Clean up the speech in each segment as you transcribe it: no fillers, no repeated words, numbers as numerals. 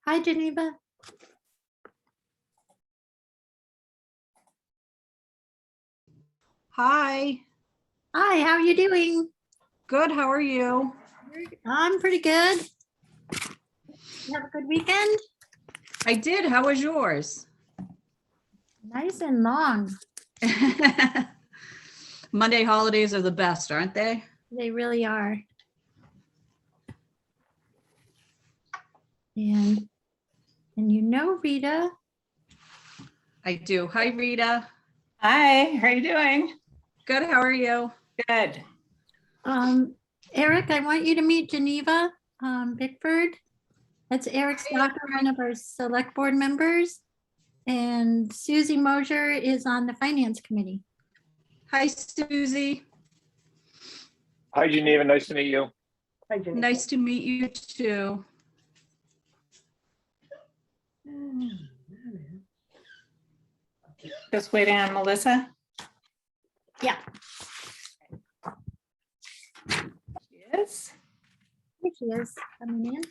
Hi, Geneva. Hi, Hi, how are you doing? good. How are you? I'm pretty good. You have a good weekend? I did. How was yours? Nice and long. Monday holidays are the best, aren't they? They really are. And you know, Rita, I do. Hi, Rita. Hi, how are you doing? Good. How are you? Good. Eric, I want you to meet Geneva Bickford. That's Eric Stocker, one of our select board members. And Susie Mosier is on the finance committee. Hi, Susie. Hi, Geneva. Nice to meet you. Hi, Jenny. Nice to meet you too. Just waiting on Melissa. Yeah. Yes. Here she is coming in.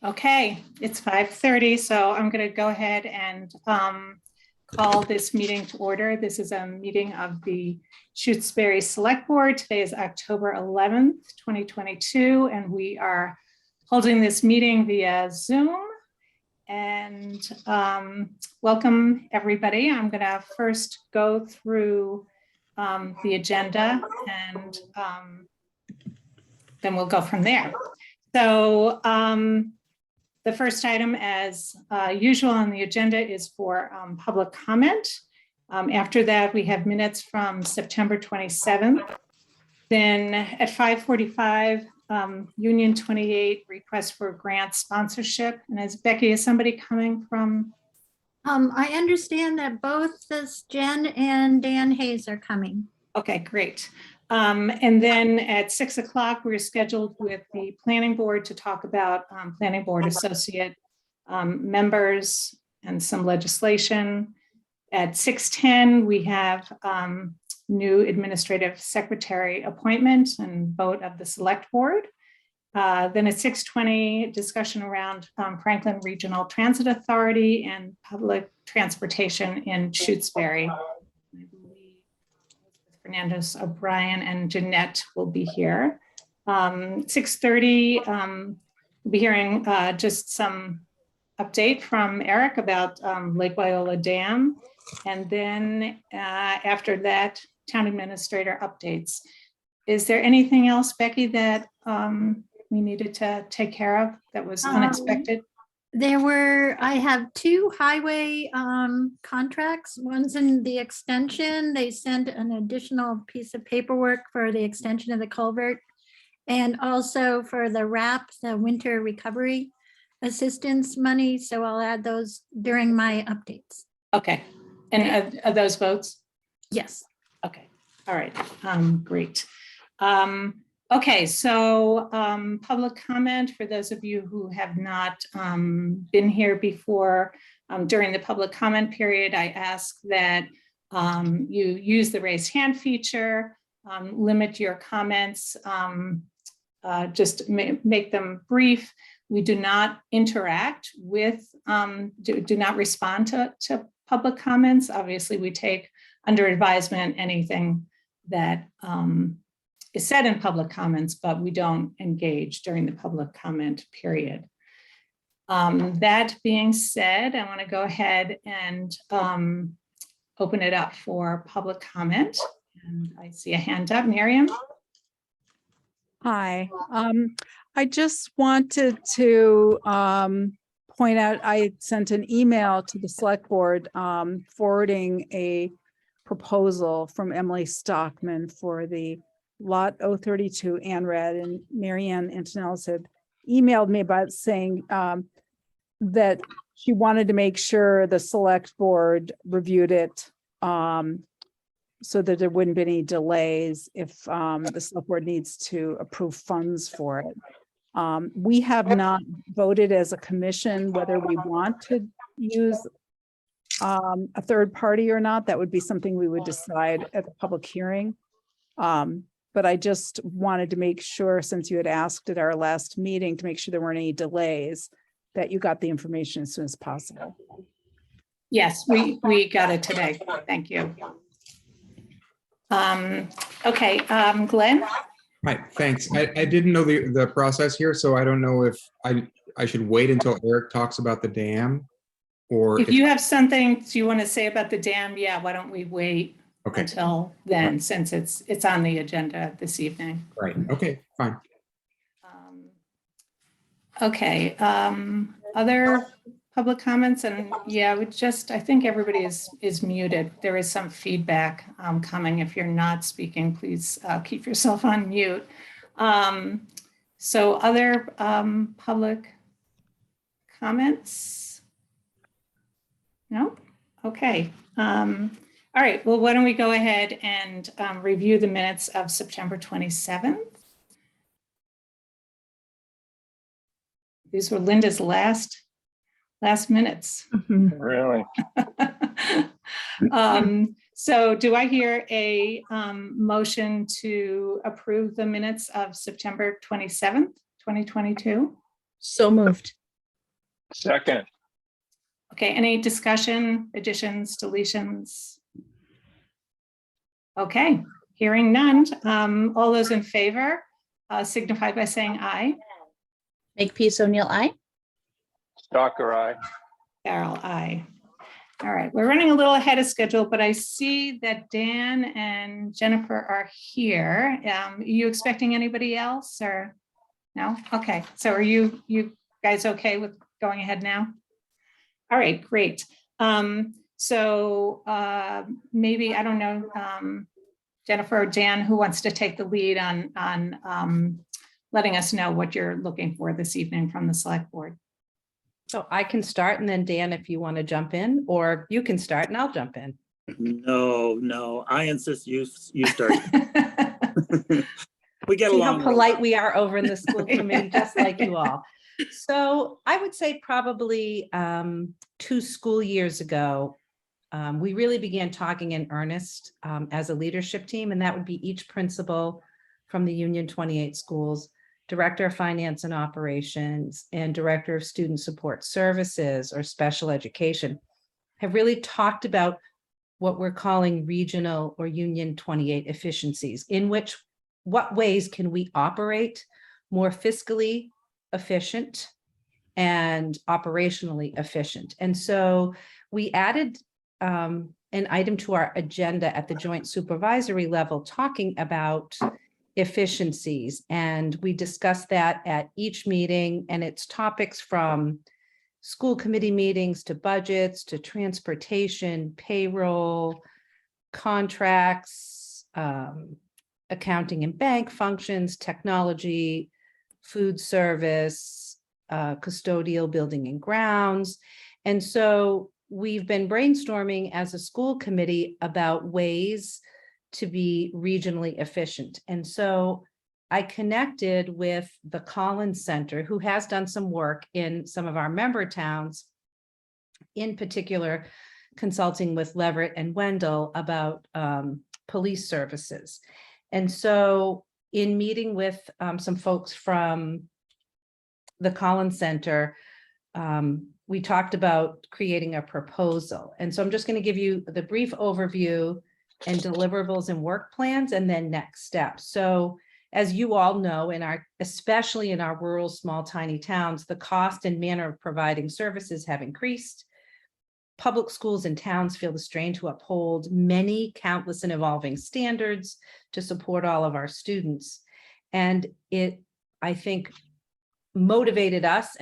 Okay, it's 5:30, so I'm going to go ahead and call this meeting to order. This is a meeting of the Shutesbury Selectboard. Today is October 11th, 2022, and we are holding this meeting via Zoom. And welcome, everybody. I'm going to first go through the agenda, and then we'll go from there. So the first item, as usual on the agenda, is for public comment. After that, we have minutes from September 27th. Then at 5:45, Union 28 request for grant sponsorship. And as Becky, is somebody coming from? I understand that both this Jen and Dan Hayes are coming. Okay, great. And then at 6 o'clock, we're scheduled with the planning board to talk about planning board associate members and some legislation. At 6:10, we have new administrative secretary appointment and vote of the select board. Then at 6:20, discussion around Franklin Regional Transit Authority and public transportation in Shutesbury. I believe Fernandez, O'Brien, and Jeanette will be here. 6:30, we'll be hearing just some update from Eric about Lake Wyola Dam. And then after that, town administrator updates. Is there anything else, Becky, that we needed to take care of that was unexpected? I have two highway contracts. One's in the extension. They sent an additional piece of paperwork for the extension of the culvert. And also for the RAP, the winter recovery assistance money. So I'll add those during my updates. Okay, and are those votes? Yes. Okay, all right, great. Okay, so public comment for those of you who have not been here before. During the public comment period, I ask that you use the raise hand feature, limit your comments, just make them brief. We do not interact with, do not respond to public comments. Obviously, we take under advisement anything that is said in public comments, but we don't engage during the public comment period. That being said, I want to go ahead and open it up for public comment. And I see a hand up, Miriam. Hi, I just wanted to point out, I sent an email to the select board forwarding a proposal from Emily Stockman for the lot 032 ANRAD, and Marianne Antonellis had emailed me about saying that she wanted to make sure the select board reviewed it so that there wouldn't be any delays if the select board needs to approve funds for it. We have not voted as a commission whether we want to use a third party or not, that would be something we would decide at the public hearing. But I just wanted to make sure, since you had asked at our last meeting, to make sure there weren't any delays, that you got the information as soon as possible. Yes, we got it today. Thank you. Okay, Glenn? Right, thanks. I didn't know the process here, so I don't know if I should wait until Eric talks about the dam or If you have something you want to say about the dam, yeah, why don't we wait okay, until then, since it's on the agenda this evening. right, okay, fine. Okay, other public comments, and yeah, I think everybody is muted. There is some feedback coming. If you're not speaking, please keep yourself on mute. So other public comments? No? Okay. All right, well, why don't we go ahead and review the minutes of September 27th? These were Linda's last minutes. Really? So do I hear a motion to approve the minutes of September 27th, 2022? So moved. Second. Okay, any discussion, additions, deletions? Okay, hearing none. All those in favor signify by saying aye. Makepeace O'Neill, aye. Stalker, aye. Carol, aye. All right, we're running a little ahead of schedule, but I see that Dan and Jennifer are here. Are you expecting anybody else or no? Okay, so are you guys okay with going ahead now? All right, great. So maybe, I don't know, Jennifer or Dan, who wants to take the lead on letting us know what you're looking for this evening from the select board. So I can start, and then Dan, if you want to jump in, or you can start and I'll jump in. No, I insist you start. We get See along. how polite we are over in the school committee, just like you all. So I would say probably 2 school years ago, we really began talking in earnest as a leadership team, and that would be each principal from the Union 28 schools, Director of Finance and Operations, and Director of Student Support Services or Special Education, have really talked about what we're calling regional or Union 28 efficiencies, in which what ways can we operate more fiscally efficient and operationally efficient. And so we added an item to our agenda at the joint supervisory level talking about efficiencies. And we discussed that at each meeting, and it's topics from school committee meetings to budgets to transportation, payroll, contracts, accounting and bank functions, technology, food service, custodial building and grounds. And so we've been brainstorming as a school committee about ways to be regionally efficient. And so I connected with the Collins Center, who has done some work in some of our member towns, in particular, consulting with Leverett and Wendell about police services. And so in meeting with some folks from the Collins Center, we talked about creating a proposal. And so I'm just going to give you the brief overview and deliverables and work plans, and then next steps. So as you all know, especially in our rural, small, tiny towns, the cost and manner of providing services have increased. Public schools and towns feel the strain to uphold many countless and evolving standards to support all of our students. And it, I think, motivated us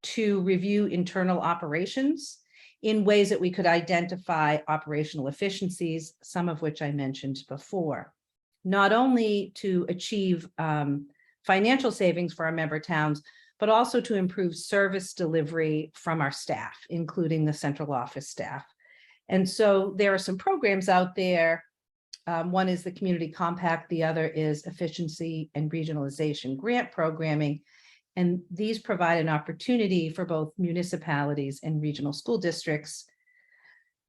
to review internal operations in ways that we could identify operational efficiencies, some of which I mentioned before, not only to achieve financial savings for our member towns, but also to improve service delivery from our staff, including the central office staff. And so there are some programs out there. One is the Community Compact, the other is Efficiency and Regionalization Grant Programming. And these provide an opportunity for both municipalities and regional school districts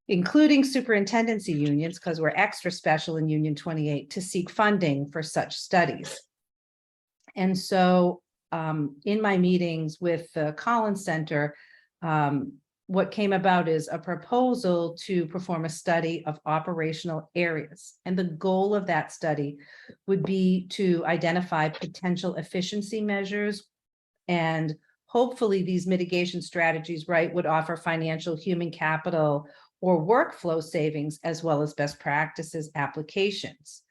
including superintendency unions, because we're extra special in Union 28, to seek funding for such studies. And so in my meetings with the Collins Center, what came about is a proposal to perform a study of operational areas. And the goal of that study would be to identify potential efficiency measures, and hopefully these mitigation strategies, right, would offer financial, human capital, or workflow savings, as well as best practices applications.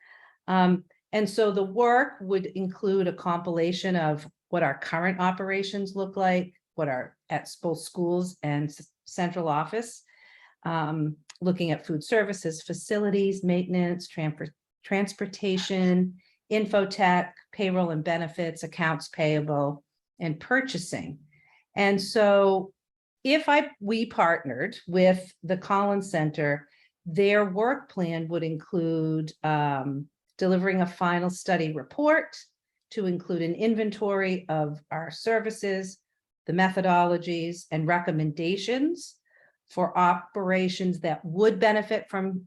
And so the work would include a compilation of what our current operations look like, what are at both schools and central office, looking at food services, facilities, maintenance, transportation, infotech, payroll and benefits, accounts payable, and purchasing. And so if we partnered with the Collins Center, their work plan would include delivering a final study report to include an inventory of our services, the methodologies and recommendations for operations that would benefit from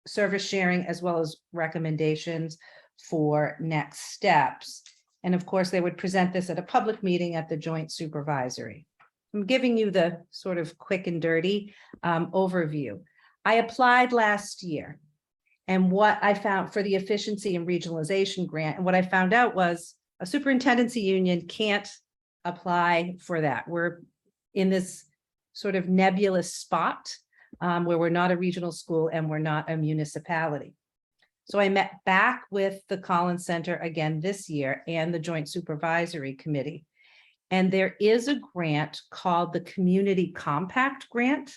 service sharing, as well as recommendations for next steps. And of course, they would present this at a public meeting at the Joint Supervisory. I'm giving you the sort of quick and dirty overview. I applied last year, and what I found for the efficiency and regionalization grant, and what I found out was a superintendency union can't apply for that. We're in this sort of nebulous spot where we're not a regional school and we're not a municipality. So I met back with the Collins Center again this year and the Joint Supervisory Committee. And there is a grant called the Community Compact Grant,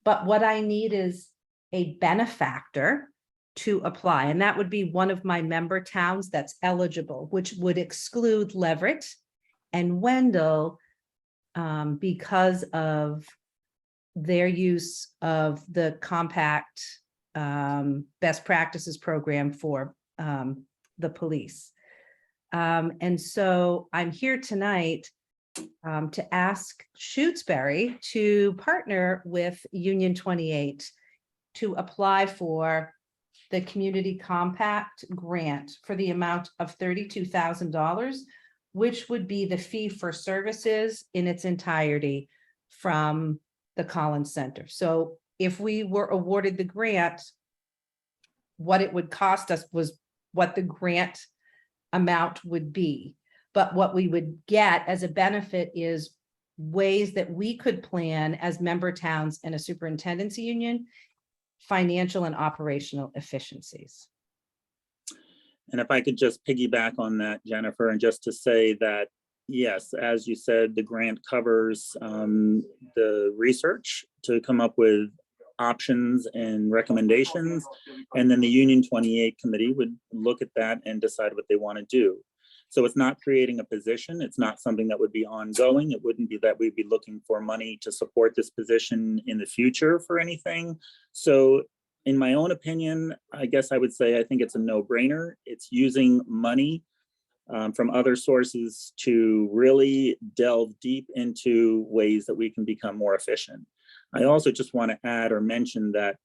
but what I need is a benefactor to apply. And that would be one of my member towns that's eligible, which would exclude Leverett and Wendell because of their use of the compact best practices program for the police. And so I'm here tonight to ask Shutesbury to partner with Union 28 to apply for the Community Compact Grant for the amount of $32,000, which would be the fee for services in its entirety from the Collins Center. So if we were awarded the grant, what it would cost us was what the grant amount would be. But what we would get as a benefit is ways that we could plan as member towns in a superintendency union, financial and operational efficiencies. And if I could just piggyback on that, Jennifer, and just to say that, yes, as you said, the grant covers the research to come up with options and recommendations. And then the Union 28 committee would look at that and decide what they want to do. So it's not creating a position. It's not something that would be ongoing. It wouldn't be that we'd be looking for money to support this position in the future for anything. So in my own opinion, I guess I would say I think it's a no-brainer. It's using money from other sources to really delve deep into ways that we can become more efficient. I also just want to add or mention that,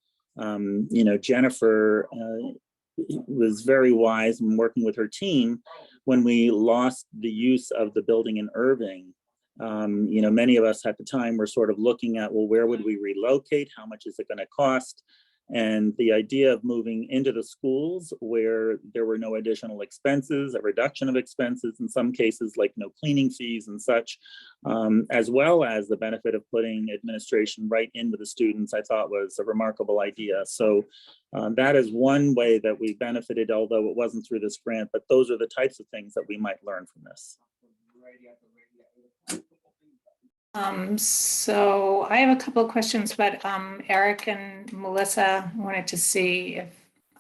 Jennifer was very wise in working with her team when we lost the use of the building in Irving. Many of us at the time were sort of looking at, well, where would we relocate? How much is it going to cost? And the idea of moving into the schools where there were no additional expenses, a reduction of expenses, in some cases like no cleaning fees and such, as well as the benefit of putting administration right in with the students, I thought was a remarkable idea. So that is one way that we benefited, although it wasn't through this grant, but those are the types of things that we might learn from this. So I have a couple of questions, but Eric and Melissa wanted to see if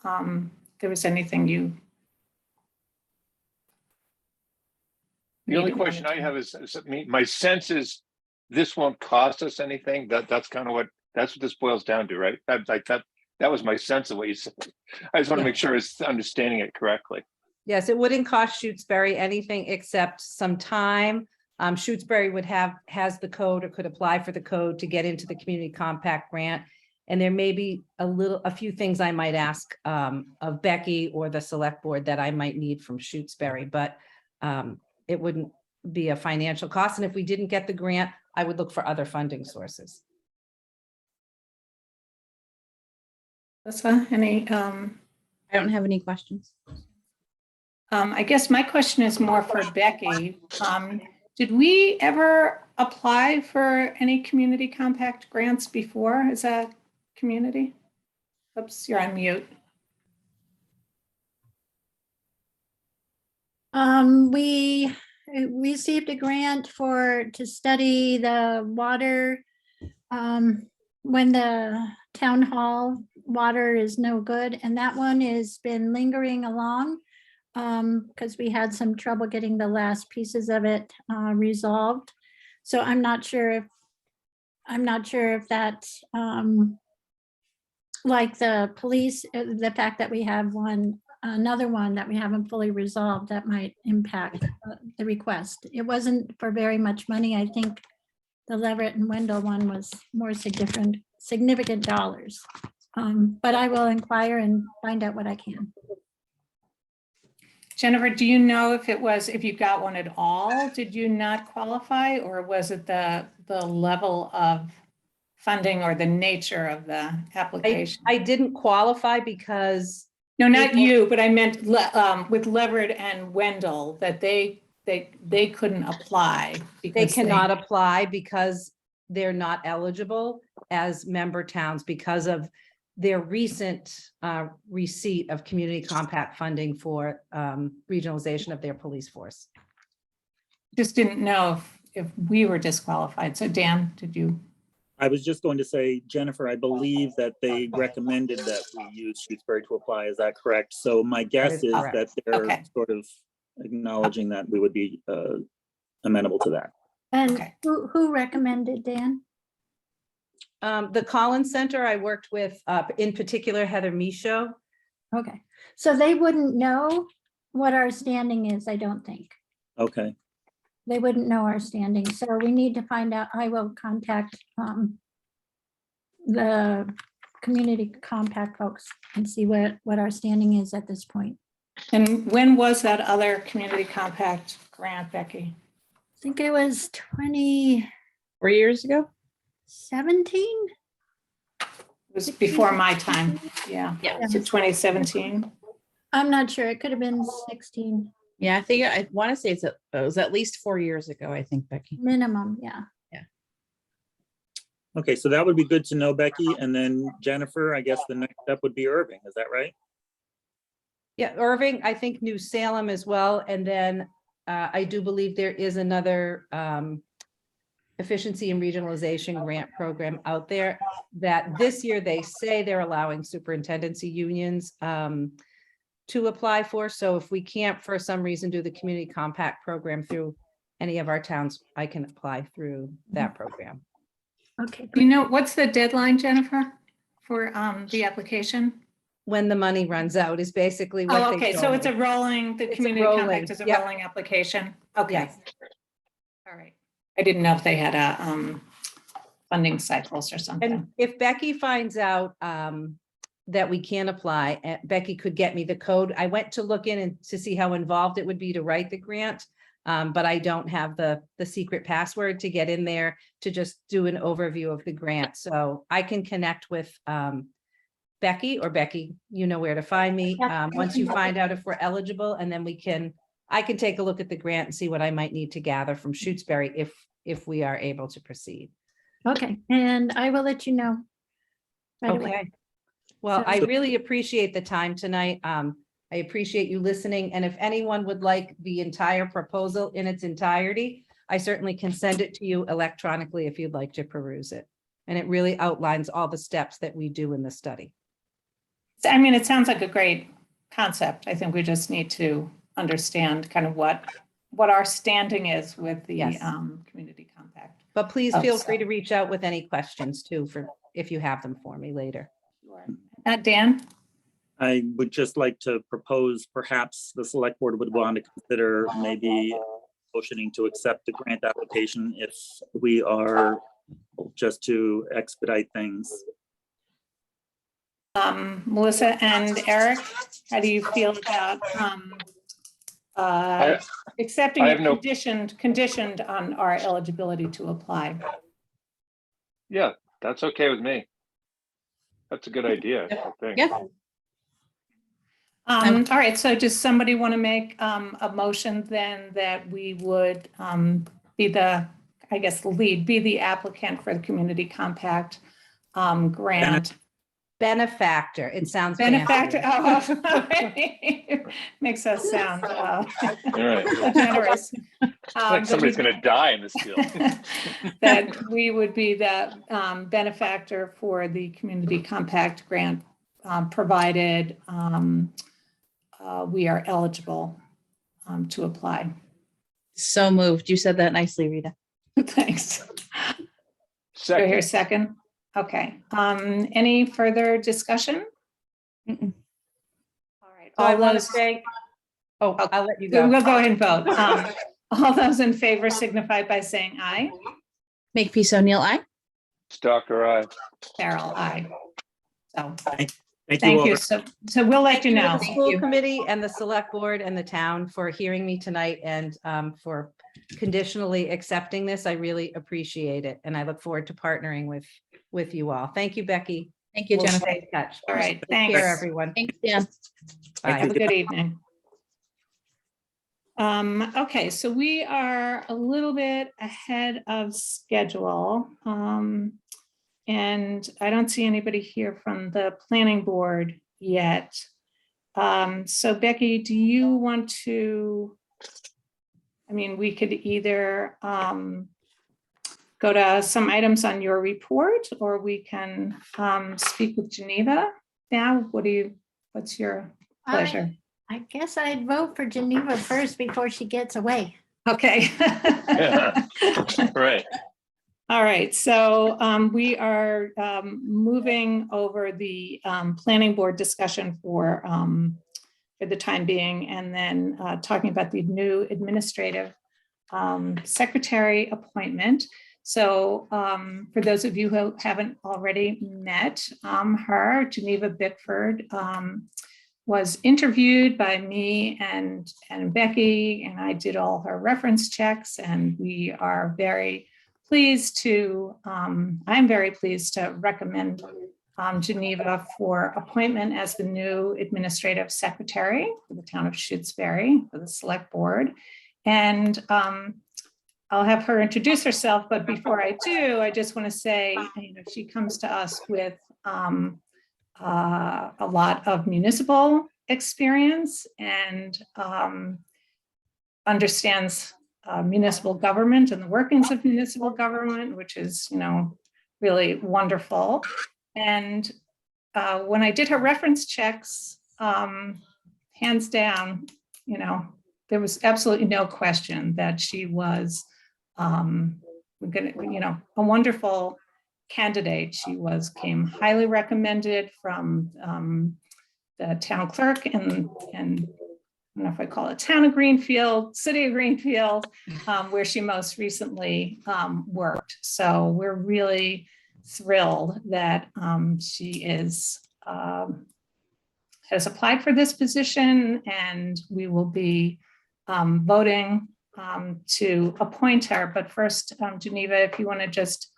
there was anything you. The only question I have is my sense is this won't cost us anything. That's kind of what this boils down to, right? That was my sense of what you said. I just want to make sure it's understanding it correctly. Yes, it wouldn't cost Shutesbury anything except some time, Shutesbury has the code or could apply for the code to get into the community compact grant. And there may be a few things I might ask of Becky or the select board that I might need from Shutesbury, but it wouldn't be a financial cost. And if we didn't get the grant, I would look for other funding sources. Alyssa, any, I don't have any questions. I guess my question is more for Becky. Did we ever apply for any community compact grants before as a community? Oops, you're on mute. We received a grant to study the water, when the town hall water is no good, and that one has been lingering along because we had some trouble getting the last pieces of it resolved. So I'm not sure if that's like the police, the fact that we have another one that we haven't fully resolved that might impact the request. It wasn't for very much money. I think the Leverett and Wendell one was more significant dollars. But I will inquire and find out what I can. Jennifer, do you know if you got one at all, did you not qualify, or was it the level of funding or the nature of the application? I didn't qualify because No, not you, but I meant with Leverett and Wendell, that they couldn't apply. they because cannot apply because they're not eligible as member towns because of their recent receipt of community compact funding for regionalization of their police force. Just didn't know if we were disqualified. So Dan, did you? I was just going to say, Jennifer, I believe that they recommended that we use Shutesbury to apply. Is that correct? So my guess is is correct. that they're Okay. sort of acknowledging that we would be amenable to that. And Okay. who recommended, Dan? The Collins Center, I worked with, in particular, Heather Michaud. Okay, so they wouldn't know what our standing is, I don't think. Okay. They wouldn't know our standing, so we need to find out. I will contact the community compact folks and see what our standing is at this point. And when was that other community compact grant, Becky? I think it was 2017. 4 years ago? It was before my time. Yeah. Yeah. So 2017. I'm not sure. It could have been 16 Yeah, I want to say it was at least 4 years ago, I think, Becky. minimum. Yeah. Okay, so that would be good to know, Becky. And then Jennifer, I guess the next step would be Irving. Is that right? Yeah, Irving, I think New Salem as well. And then I do believe there is another efficiency and regionalization grant program out there that this year they say they're allowing superintendency unions to apply for. So if we can't for some reason do the community compact program through any of our towns, I can apply through that program. Okay. Do you know, what's the deadline, Jennifer, for the application? When the money runs out is basically what Oh, they okay, so told it's me. a rolling, the It's a community rolling, compact is a yep. rolling application? Okay. Yes. All right. I didn't know if they had a funding cycles or something. And if Becky finds out that we can apply, Becky could get me the code. I went to look in and to see how involved it would be to write the grant. But I don't have the secret password to get in there to just do an overview of the grant. So I can connect with Becky, or Becky, you know where to find me. Once you find out if we're eligible, and then I can take a look at the grant and see what I might need to gather from Shutesbury if we are able to proceed. Okay, and I will let you know. right away. Okay. Well, I really appreciate the time tonight. I appreciate you listening. And if anyone would like the entire proposal in its entirety, I certainly can send it to you electronically if you'd like to peruse it. And it really outlines all the steps that we do in the study. I mean, it sounds like a great concept. I think we just need to understand kind of what our standing is with the Yes. community compact. But please Oh, feel so- free to reach out with any questions too, if you have them for me later. Dan? I would just like to propose perhaps the select board would want to consider maybe motioning to accept the grant application if we are, just to expedite things. Melissa and Eric, how do you feel about accepting I it have no- conditioned on our eligibility to apply? Yeah, that's okay with me. That's a good idea, I think. Yeah. All right, so does somebody want to make a motion then that we would be the, I guess, the lead, be the applicant for the Community Compact grant? Benefactor, it sounds Benefactor, fancier. oh, makes us sound All right. so generous. Like somebody's going to die in this deal. That we would be the benefactor for the Community Compact grant, provided we are eligible to apply. So moved. You said that nicely, Rita. Thanks. Do I hear a Second, second? Okay. Any further discussion? Mm-mm. All right. So I All want to those, say, oh, I'll let you we'll go. go ahead and vote. All those in favor signify by saying aye. Make peace O'Neill, aye. Stalker, aye. Carol, aye. So, Thank thank all you. So we'll let you know. The school committee and the select board and the town for hearing me tonight and for conditionally accepting this. I really appreciate it. And I look forward to partnering with you all. Thank you, Becky. Thank you, We'll Jennifer. stay in touch. All right, Take thanks. care, everyone. Thanks, Dan. Bye. Have a good evening. Okay, so we are a little bit ahead of schedule. And I don't see anybody here from the planning board yet. So Becky, do you want to, I mean, we could either go to some items on your report, or we can speak with Geneva now. What's your pleasure? I guess I'd vote for Geneva first before she gets away. Okay. Yeah. Right. All right, so we are moving over the planning board discussion for the time being, and then talking about the new administrative secretary appointment. So for those of you who haven't already met her, Geneva Bickford was interviewed by me and Becky, and I did all her reference checks, and we are very pleased to, I'm very pleased to recommend Geneva for appointment as the new administrative secretary for the town of Shutesbury for the select board. And I'll have her introduce herself, but before I do, I just want to say, you know, she comes to us with a lot of municipal experience and understands municipal government and the workings of municipal government, which is, you know, really wonderful. And when I did her reference checks, hands down, you know, there was absolutely no question that she was you know, a wonderful candidate. She came highly recommended from the town clerk and I don't know if I call it town of Greenfield, city of Greenfield, where she most recently worked. So we're really thrilled that she has applied for this position, and we will be voting to appoint her. But first, Geneva, if you want to just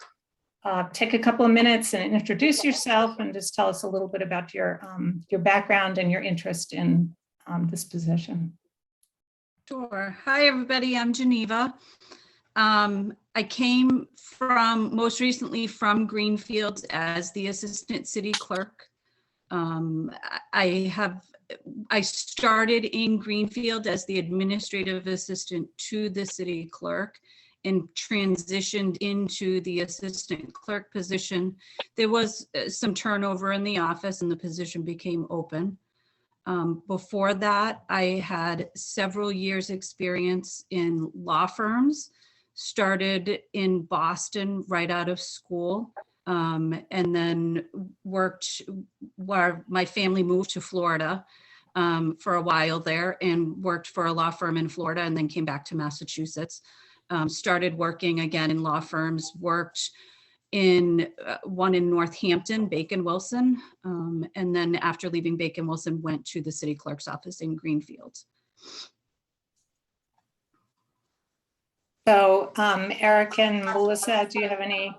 take a couple of minutes and introduce yourself and just tell us a little bit about your background and your interest in this position. Sure. Hi, everybody. I'm Geneva. I came most recently from Greenfield as the assistant city clerk. I started in Greenfield as the administrative assistant to the city clerk and transitioned into the assistant clerk position. There was some turnover in the office and the position became open. Before that, I had several years experience in law firms, started in Boston right out of school, and then worked where my family moved to Florida. for a while there and worked for a law firm in Florida and then came back to Massachusetts. Started working again in law firms, worked in one in Northampton, Bacon Wilson. And then after leaving Bacon Wilson, went to the city clerk's office in Greenfield. So Eric and Melissa, do you have any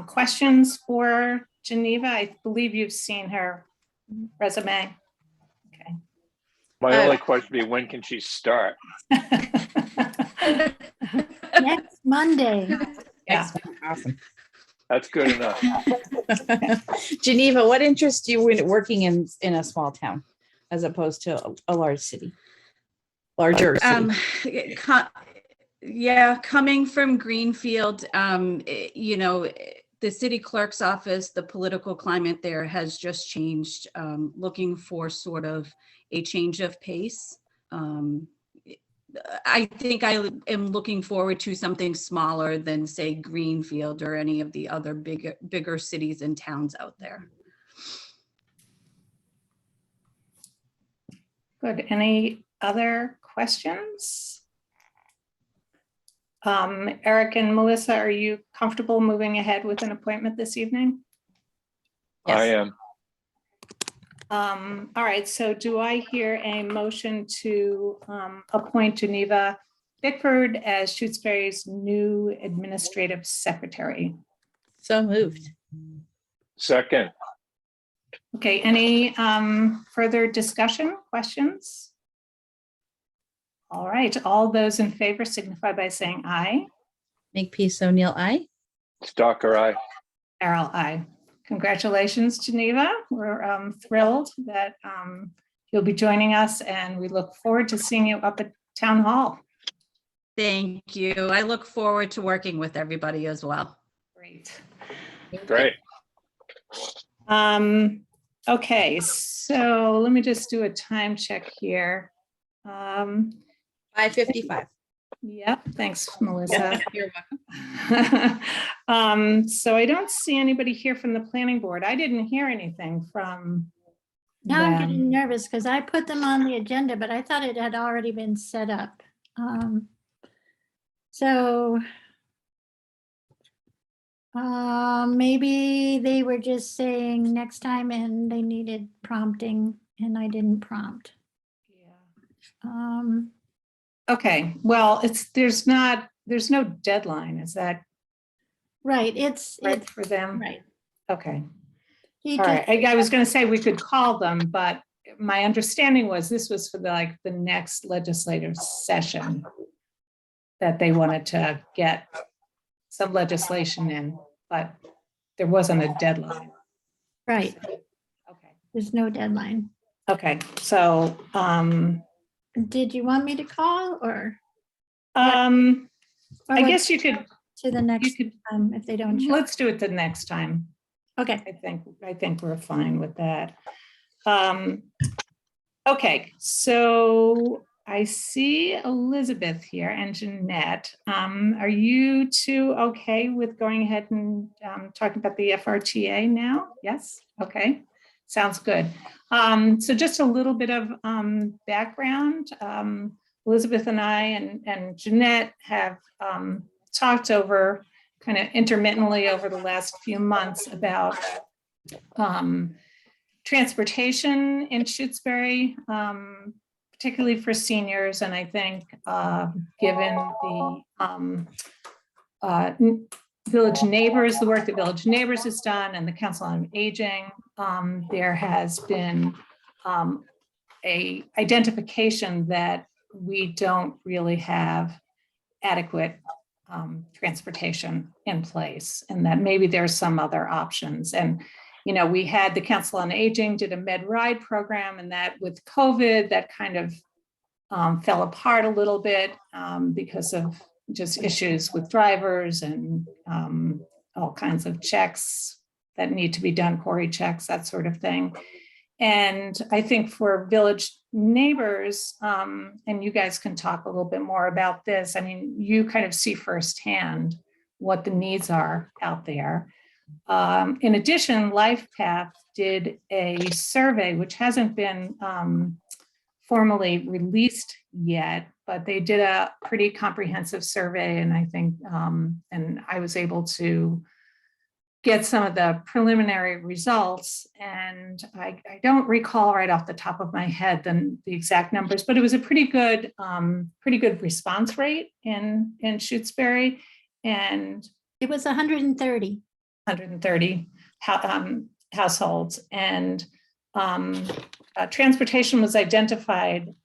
questions for Geneva? I believe you've seen her resume. Okay. My only question would be, when can she start? Next Monday. Yeah. Awesome. That's good enough. Geneva, what interests you in working in a small town as opposed to a large city? Larger city. Yeah, coming from Greenfield, you know, the city clerk's office, the political climate there has just changed. Looking for sort of a change of pace. I think I am looking forward to something smaller than, say, Greenfield or any of the other bigger cities and towns out there. Good. Any other questions? Eric and Melissa, are you comfortable moving ahead with an appointment this evening? I am. All right, so do I hear a motion to appoint Geneva Bickford as Shutesbury's new administrative secretary? So moved. Second. Okay, any further discussion, questions? All right, all those in favor signify by saying aye. Makepeace O'Neill, aye. Stalker, aye. Carol, aye. Congratulations, Geneva. We're thrilled that you'll be joining us, and we look forward to seeing you up at Town Hall. Thank you. I look forward to working with everybody as well. Great. Great. Okay, so let me just do a time check here. 5:55. Yep, thanks, Melissa. You're welcome. So I don't see anybody here from the planning board. I didn't hear anything from Now I'm them. getting nervous because I put them on the agenda, but I thought it had already been set up. So maybe they were just saying next time and they needed prompting and I didn't prompt. Yeah. Okay, well, there's no deadline, is that Right, it's right for them? right. Okay, He all just- right. I was gonna say we could call them, but my understanding was this was for the next legislative session that they wanted to get some legislation in, but there wasn't a deadline. Right, Okay, there's no deadline. okay, so, Did you want me to call or I what- guess you could, to the next time if they don't show? let's do it the next time. Okay, I think we're fine with that. Okay, so I see Elizabeth here and Jeanette. Are you two okay with going ahead and talking about the FRTA now? Yes, okay, sounds good. So just a little bit of background. Elizabeth and I and Jeanette have talked over kind of intermittently over the last few months about transportation in Shutesbury, particularly for seniors. And I think given the Village Neighbors, the work that Village Neighbors has done and the Council on Aging, there has been a identification that we don't really have adequate transportation in place, and that maybe there's some other options. And, you know, we had the Council on Aging did a med ride program, and that with COVID, that kind of fell apart a little bit because of just issues with drivers and all kinds of checks that need to be done, query checks, that sort of thing. And I think for Village Neighbors, and you guys can talk a little bit more about this, I mean, you kind of see firsthand what the needs are out there. In addition, LifePath did a survey, which hasn't been formally released yet, but they did a pretty comprehensive survey, and I think, and I was able to get some of the preliminary results, and I don't recall right off the top of my head the exact numbers, but it was a pretty good response rate in Shutesbury, and It was 130. 130 households, and transportation was identified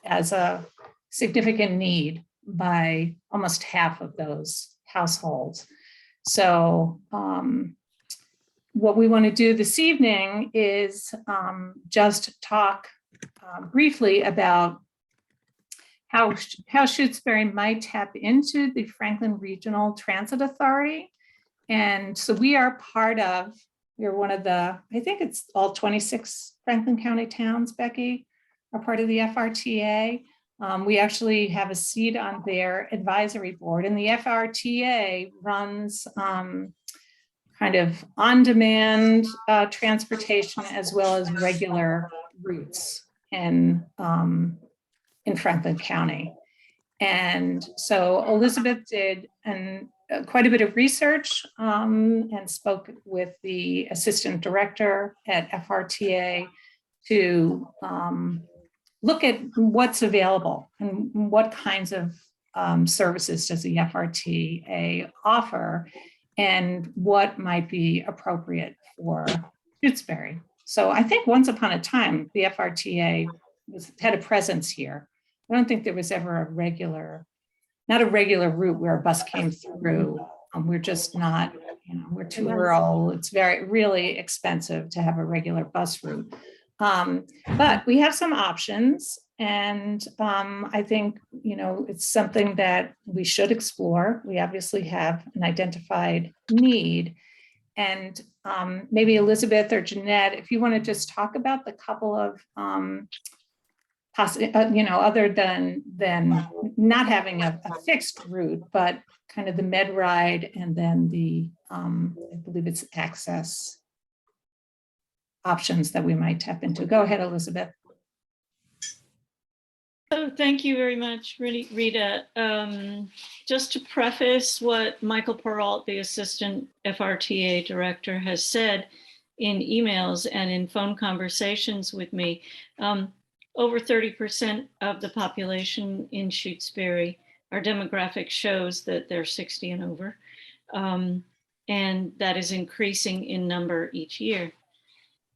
as a significant need by almost half of those households. So what we want to do this evening is just talk briefly about how Shutesbury might tap into the Franklin Regional Transit Authority. And so we're one of the, I think it's all 26 Franklin County towns, Becky, are part of the FRTA. We actually have a seat on their advisory board, and the FRTA runs kind of on-demand transportation as well as regular routes in Franklin County. And so Elizabeth did quite a bit of research and spoke with the assistant director at FRTA to look at what's available and what kinds of services does the FRTA offer and what might be appropriate for Shutesbury. So I think once upon a time, the FRTA had a presence here. I don't think there was ever not a regular route where a bus came through. We're just not, we're too rural. It's really expensive to have a regular bus route. But we have some options, and I think, it's something that we should explore. We obviously have an identified need, and maybe Elizabeth or Jeanette, if you want to just talk about the couple of, other than not having a fixed route, but kind of the med ride, and then the, I believe it's access options that we might tap into. Go ahead, Elizabeth. Oh, thank you very much, Rita. Just to preface what Michael Peralt, the Assistant FRTA Director, has said in emails and in phone conversations with me, over 30% of the population in Shutesbury, our demographic shows that they're 60 and over, and that is increasing in number each year.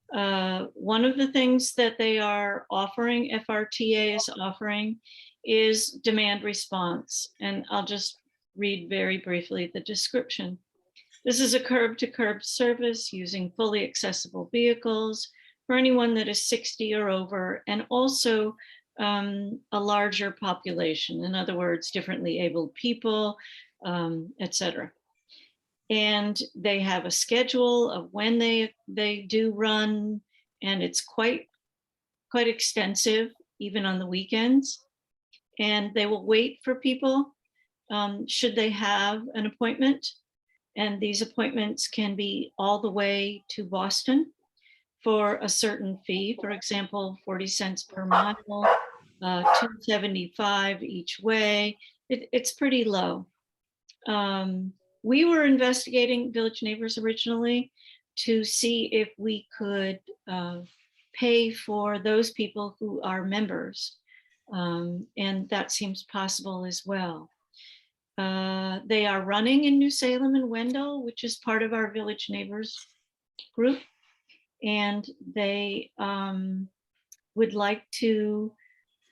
One of the things that they are offering, FRTA is offering, is demand response. And I'll just read very briefly the description. This is a curb-to-curb service using fully accessible vehicles for anyone that is 60 or over, and also a larger population. In other words, differently abled people, etc. And they have a schedule of when they do run, and it's quite extensive, even on the weekends. And they will wait for people should they have an appointment. And these appointments can be all the way to Boston for a certain fee. For example, 40 cents per mile, $2.75 each way. It's pretty low. We were investigating Village Neighbors originally to see if we could pay for those people who are members. And that seems possible as well. They are running in New Salem and Wendell, which is part of our Village Neighbors group. And they would like to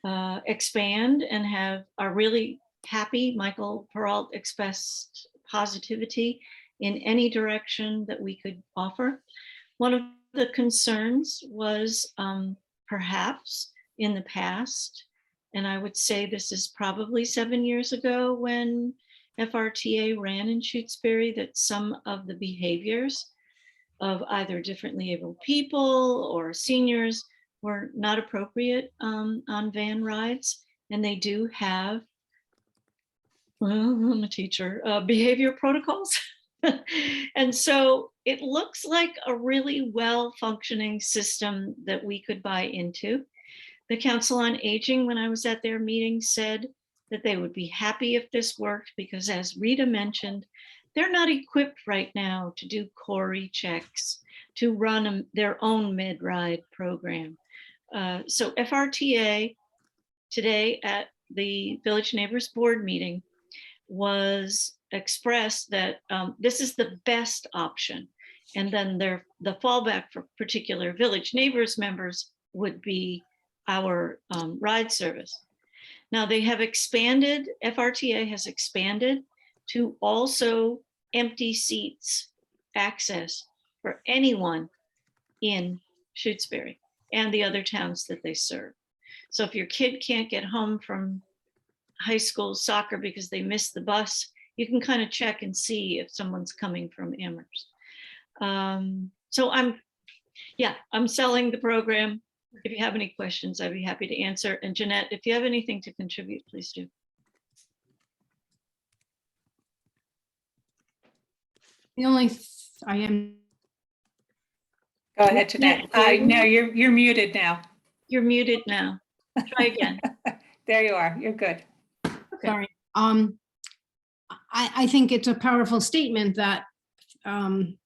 expand and are really happy. Michael Peralt expressed positivity in any direction that we could offer. One of the concerns was perhaps in the past, and I would say this is probably 7 years ago when FRTA ran in Shutesbury, that some of the behaviors of either differently abled people or seniors were not appropriate on van rides. And they do have, well, I'm a teacher, behavior protocols. And so it looks like a really well-functioning system that we could buy into. The Council on Aging, when I was at their meeting, said that they would be happy if this worked because, as Rita mentioned, they're not equipped right now to do Corey checks, to run their own mid-ride program. So FRTA today at the Village Neighbors Board meeting was expressed that this is the best option. And then the fallback for particular Village Neighbors members would be our ride service. Now they have expanded, FRTA has expanded to also empty seats access for anyone in Shutesbury and the other towns that they serve. So if your kid can't get home from high school soccer because they missed the bus, you can kind of check and see if someone's coming from Amherst. So I'm selling the program. If you have any questions, I'd be happy to answer. And Jeanette, if you have anything to contribute, please do. The only, I am. Go ahead, Jeanette. No, you're muted now. You're muted now. Try again. There you are. You're good. Okay. Sorry. I think it's a powerful statement that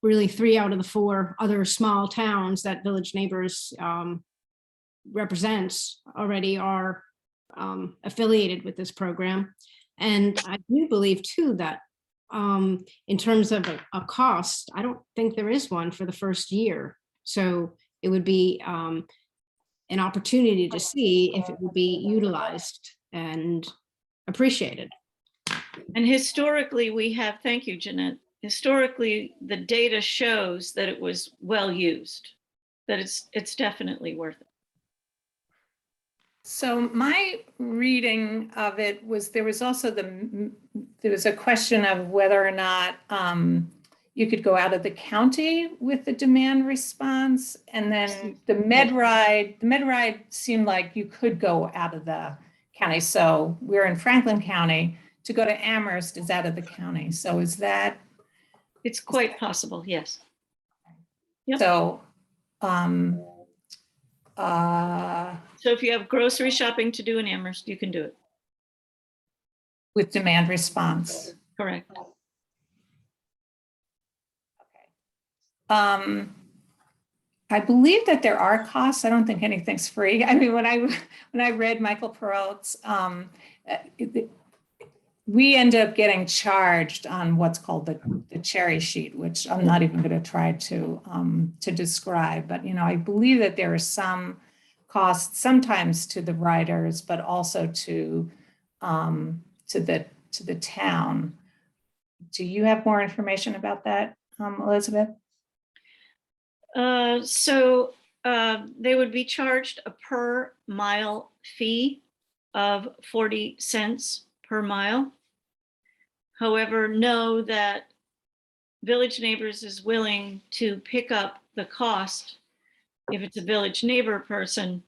really 3 out of the 4 other small towns that Village Neighbors represents already are affiliated with this program. And I do believe too that in terms of a cost, I don't think there is one for the first year. So it would be an opportunity to see if it would be utilized and appreciated. And historically, we have, thank you, Jeanette. Historically, the data shows that it was well used, that it's definitely worth it. So my reading of it was there was also there was a question of whether or not you could go out of the county with the demand response, and then the med ride seemed like you could go out of the county. So we're in Franklin County. To go to Amherst is out of the county. So is that? It's quite possible, yes. Yep. So so if you have grocery shopping to do in Amherst, you can do it. With demand response. Correct. Okay. I believe that there are costs. I don't think anything's free. I mean, when I read Michael Peralt's, we end up getting charged on what's called the cherry sheet, which I'm not even going to try to describe. But I believe that there are some costs sometimes to the riders, but also to the town. Do you have more information about that, Elizabeth? So they would be charged a per mile fee of 40 cents per mile. However, know that Village Neighbors is willing to pick up the cost if it's a Village Neighbor person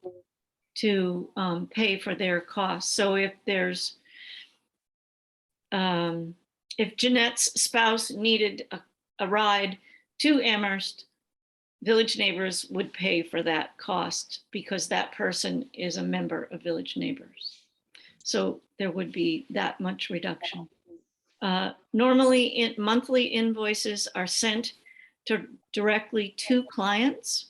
to pay for their costs. So if there's, if Jeanette's spouse needed a ride to Amherst, Village Neighbors would pay for that cost because that person is a member of Village Neighbors. So there would be that much reduction. Normally, monthly invoices are sent directly to clients.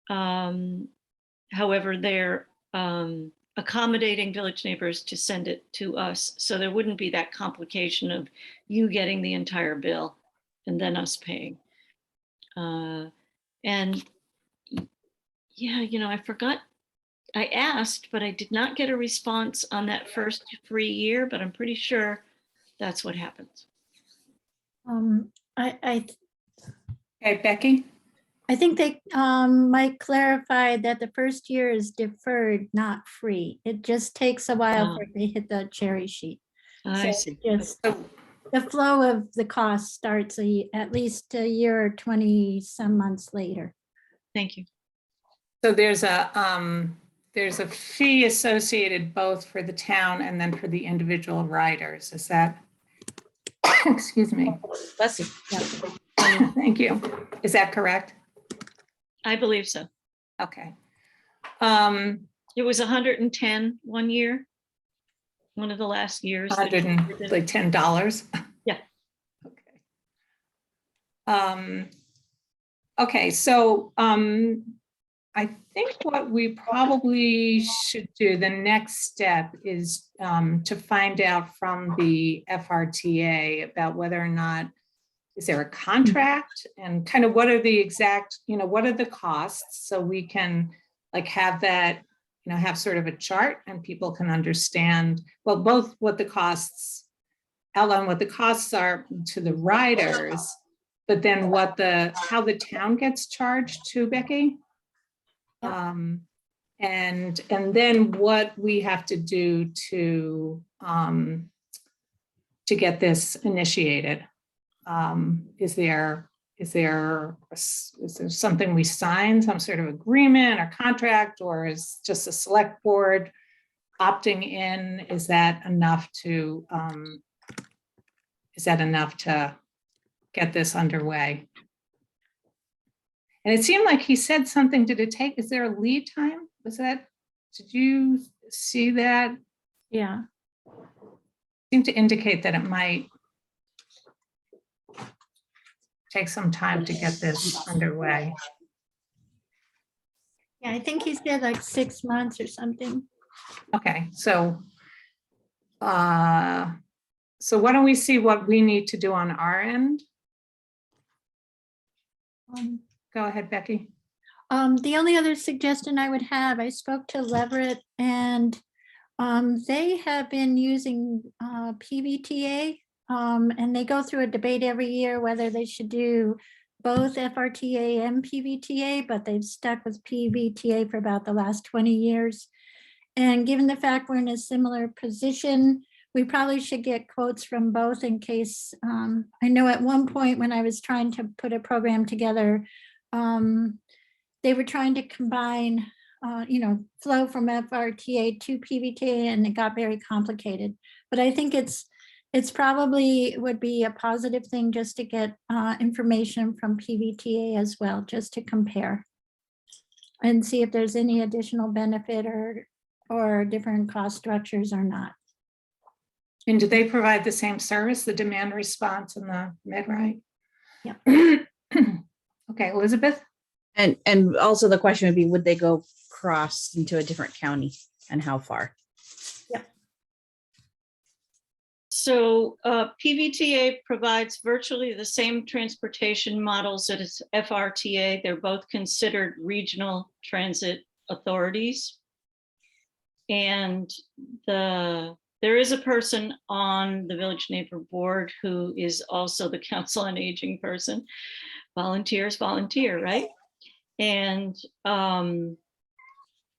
However, they're accommodating Village Neighbors to send it to us. So there wouldn't be that complication of you getting the entire bill and then us paying. And yeah, I forgot, I asked, but I did not get a response on that first free year, but I'm pretty sure that's what happens. I Okay, Becky? I think they might clarify that the first year is deferred, not free. It just takes a while for it to hit the cherry sheet. I So see. just the flow of the cost starts at least a year or 20 some months later. Thank you. So there's a fee associated both for the town and then for the individual riders. Is that, excuse me. Bless you. Thank you. Is that correct? I believe so. Okay. It was 110 one year. One of the last years. that we did it. like $10. Yeah. Okay. Okay, so I think what we probably should do, the next step is to find out from the FRTA about whether or not, is there a contract and kind of what are the exact, what are the costs? So we can like have that, have sort of a chart and people can understand, well, both what the costs, outline what the costs are to the riders, but then how the town gets charged too, Becky. And then what we have to do to get this initiated. Is there something we sign, some sort of agreement or contract, or is just a select board opting in? Is that enough to get this underway? And it seemed like he said something, did it take, is there a lead time? Did you see that? Yeah. Seemed to indicate that it might take some time to get this underway. Yeah, I think he said like 6 months or something. Okay, so why don't we see what we need to do on our end? Go ahead, Becky. The only other suggestion I would have, I spoke to Leverett and they have been using PVTA and they go through a debate every year whether they should do both FRTA and PVTA, but they've stuck with PVTA for about the last 20 years. And given the fact we're in a similar position, we probably should get quotes from both in case, I know at one point when I was trying to put a program together, they were trying to combine, flow from FRTA to PVTA and it got very complicated. But I think it's probably would be a positive thing just to get information from PVTA as well, just to compare and see if there's any additional benefit or different cost structures or not. And do they provide the same service, the demand response and the med-right? Yeah. Okay, Elizabeth? And also the question would be, would they go cross into a different county and how far? So PVTA provides virtually the same transportation models as FRTA. They're both considered regional transit authorities. And there is a person on the Village Neighbor Board who is also the Council on Aging person. Volunteers volunteer, right? And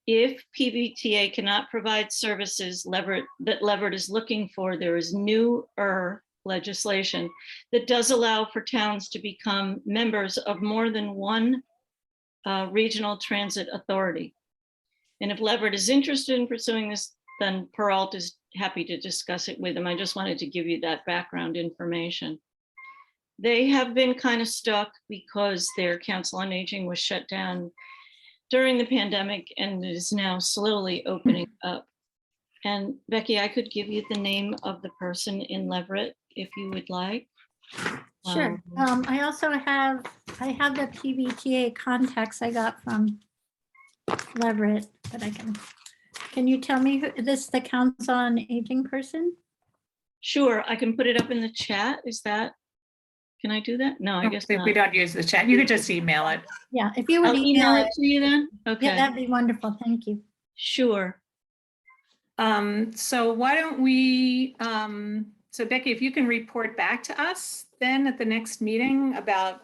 if PVTA cannot provide services that Leverett is looking for, there is newer legislation that does allow for towns to become members of more than one regional transit authority. And if Leverett is interested in pursuing this, then Peralt is happy to discuss it with him. I just wanted to give you that background information. They have been kind of stuck because their Council on Aging was shut down during the pandemic and is now slowly opening up. And Becky, I could give you the name of the person in Leverett if you would like. Sure. I also have the PVTA contacts I got from Leverett that I can you tell me who this, the Council on Aging person? Sure, I can put it up in the chat. Can I do that? No, I guess We not. don't use the chat. You could just email it. Yeah, if you would I'll email it to you then. Okay. Yeah, that'd be wonderful. Thank you. Sure. So why don't we, so Becky, if you can report back to us then at the next meeting about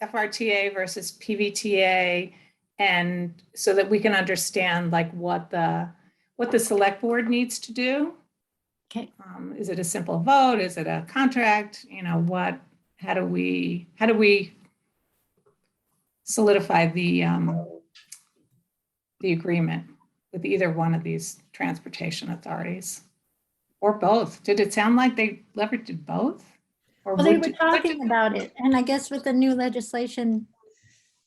FRTA versus PVTA, and so that we can understand like what the select board needs to do. Okay. Is it a simple vote? Is it a contract? How do we solidify the agreement with either one of these transportation authorities or both? Did it sound like Leverett did both? Or Well, they were talking about it, and I guess with the new legislation,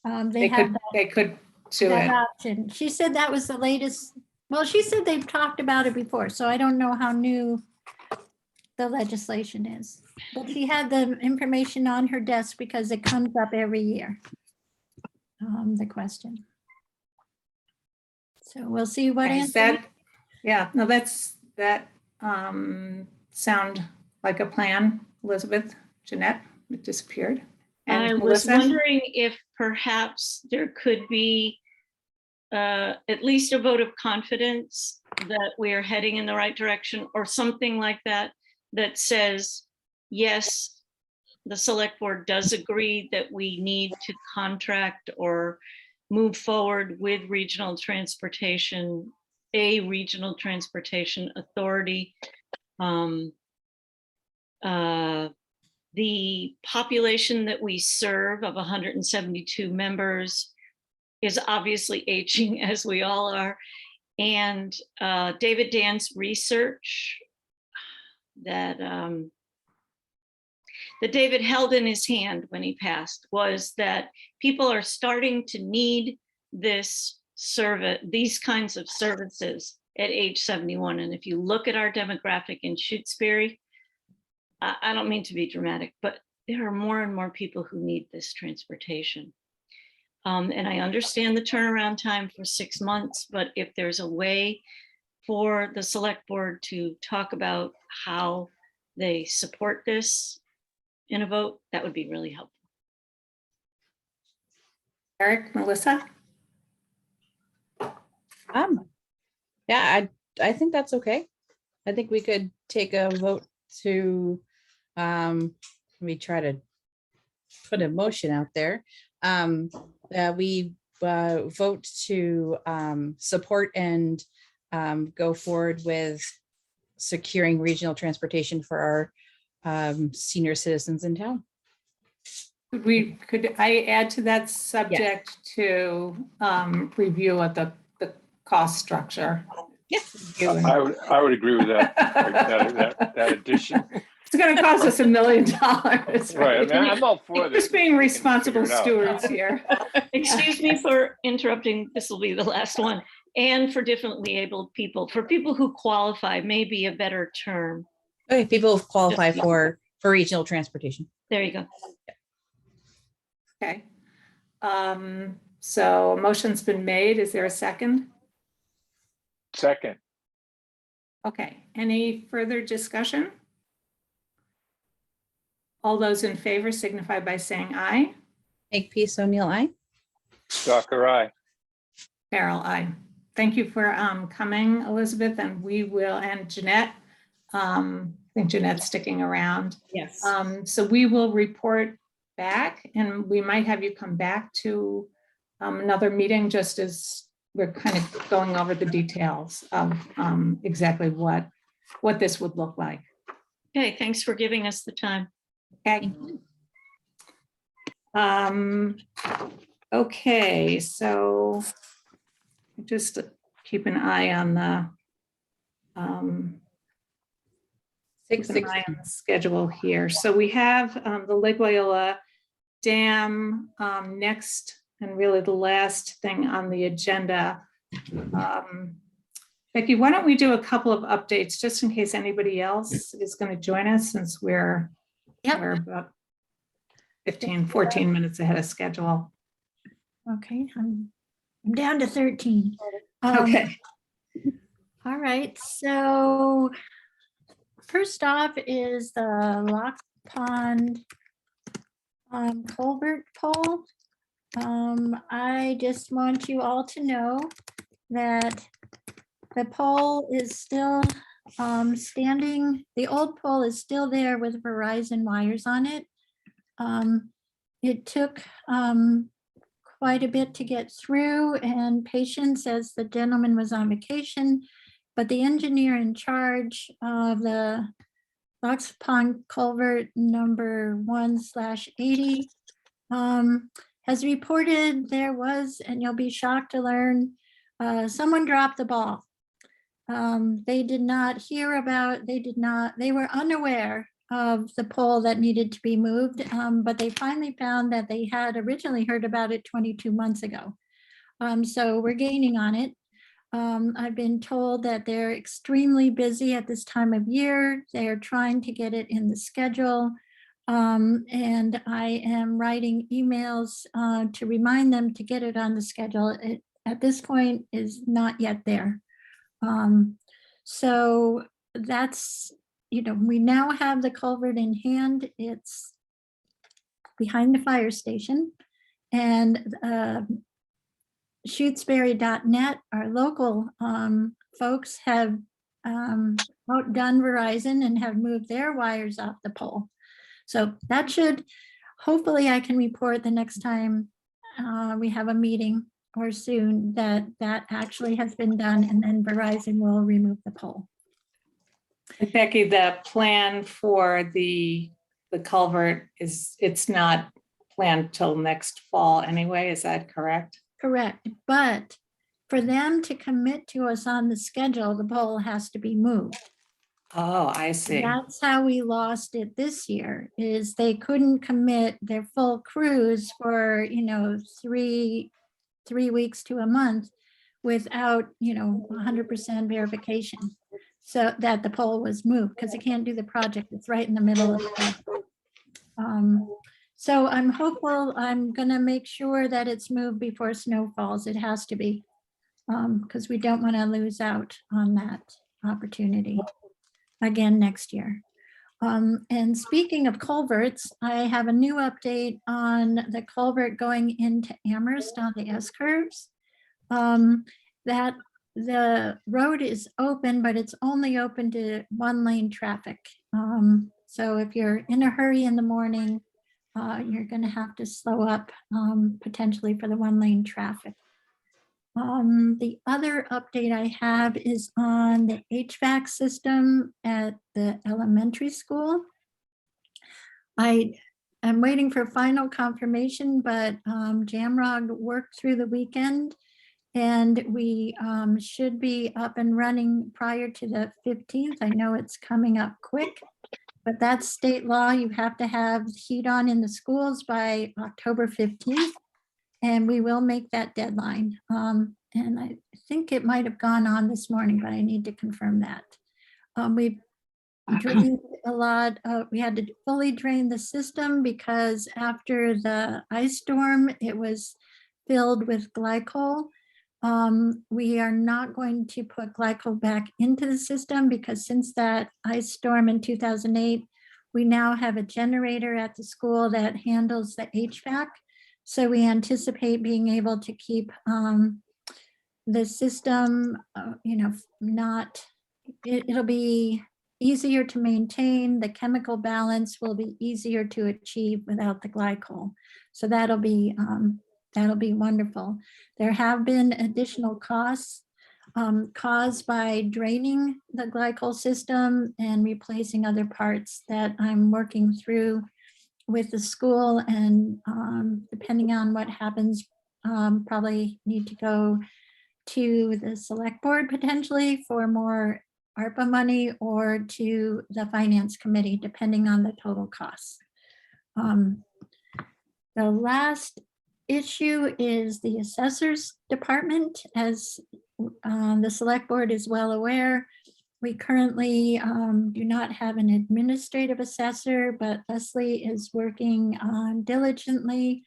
they could to that it. option. She said that was the latest. Well, she said they've talked about it before, so I don't know how new the legislation is. But she had the information on her desk because it comes up every year. The question. So we'll see what Is answer. that, yeah, no, that sound like a plan, Elizabeth. Jeanette, it disappeared. And I was Melissa? wondering if perhaps there could be at least a vote of confidence that we are heading in the right direction, or something like that, that says, yes, the select board does agree that we need to contract or move forward with regional transportation, a regional transportation authority. The population that we serve of 172 members is obviously aging, as we all are. And David Dan's research that David held in his hand when he passed was that people are starting to need this service, these kinds of services at age 71. And if you look at our demographic in Shutesbury, I don't mean to be dramatic, but there are more and more people who need this transportation. And I understand the turnaround time for 6 months, but if there's a way for the select board to talk about how they support this in a vote, that would be really helpful. Eric, Melissa? Yeah, I think that's okay. I think we could take a vote to, let me try to put a motion out there. We vote to support and go forward with securing regional transportation for our senior citizens in town. Could I add to that subject to review of the cost structure? Yes. Yeah. I would agree with that, that addition. It's going to cost us $1 million. Right, I mean, I'm all for this. Just being responsible Figure it out. stewards here. Excuse me for interrupting. This will be the last one. And for differently abled people, for people who qualify, may be a better term. Okay, people who qualify for regional transportation. There you go. Okay. So a motion's been made. Is there a second? Second. Okay. Any further discussion? All those in favor signify by saying aye. Makepeace O'Neill, aye. Stalker, aye. Farrell, aye. Thank you for coming, Elizabeth, and we will, and Jeanette. I think Jeanette's sticking around. Yes. So we will report back, and we might have you come back to another meeting, just as we're kind of going over the details of exactly what this would look like. Okay, thanks for giving us the time. Okay. Okay, so just keep an eye on the schedule here. So we have the Lake Loyola Dam next, and really the last thing on the agenda. Becky, why don't we do a couple of updates just in case anybody else is going to join us, since we're about 14 minutes ahead of schedule. Okay, I'm down to 13. Okay. All right, so first off is the Lock Pond culvert pole. I just want you all to know that the pole is still standing. The old pole is still there with Verizon wires on it. It took quite a bit to get through, and patience, as the gentleman was on vacation, but the engineer in charge of the Lox Pond culvert number 1/80 has reported there was, and you'll be shocked to learn, someone dropped the ball. They did not hear about, they were unaware of the pole that needed to be moved, but they finally found that they had originally heard about it 22 months ago. So we're gaining on it. I've been told that they're extremely busy at this time of year. They are trying to get it in the schedule. And I am writing emails to remind them to get it on the schedule. It, at this point, is not yet there. So that's, you know, we now have the culvert in hand. It's behind the fire station. And Shutesbury.net, our local folks have outdone Verizon and have moved their wires off the pole. So that should, hopefully I can report the next time we have a meeting or soon that that actually has been done, and then Verizon will remove the pole. And Becky, the plan for the culvert it's not planned till next fall anyway, is that correct? Correct, but for them to commit to us on the schedule, the pole has to be moved. Oh, I see. That's how we lost it this year, is they couldn't commit their full crews for, you know, three weeks to a month without, you know, 100% verification. So that the pole was moved, because they can't do the project. It's right in the middle of the so I'm hopeful. I'm gonna make sure that it's moved before snow falls. It has to be, because we don't want to lose out on that opportunity again next year. And speaking of culverts, I have a new update on the culvert going into Amherst on the S-curves. That the road is open, but it's only open to one-lane traffic. So if you're in a hurry in the morning, you're going to have to slow up potentially for the one-lane traffic. The other update I have is on the HVAC system at the elementary school. I am waiting for final confirmation, but Jamrog worked through the weekend, and we should be up and running prior to the 15th. I know it's coming up quick, but that's state law. You have to have heat on in the schools by October 15th, and we will make that deadline. And I think it might have gone on this morning, but I need to confirm that. We've drained a lot. We had to fully drain the system because after the ice storm, it was filled with glycol. We are not going to put glycol back into the system because since that ice storm in 2008, we now have a generator at the school that handles the HVAC. So we anticipate being able to keep the system, you know, not, it'll be easier to maintain. The chemical balance will be easier to achieve without the glycol. So that'll be wonderful. There have been additional costs caused by draining the glycol system and replacing other parts that I'm working through with the school, and depending on what happens, probably need to go to the select board potentially for more ARPA money, or to the finance committee, depending on the total costs. The last issue is the assessors department. As the select board is well aware, we currently do not have an administrative assessor, but Leslie is working diligently.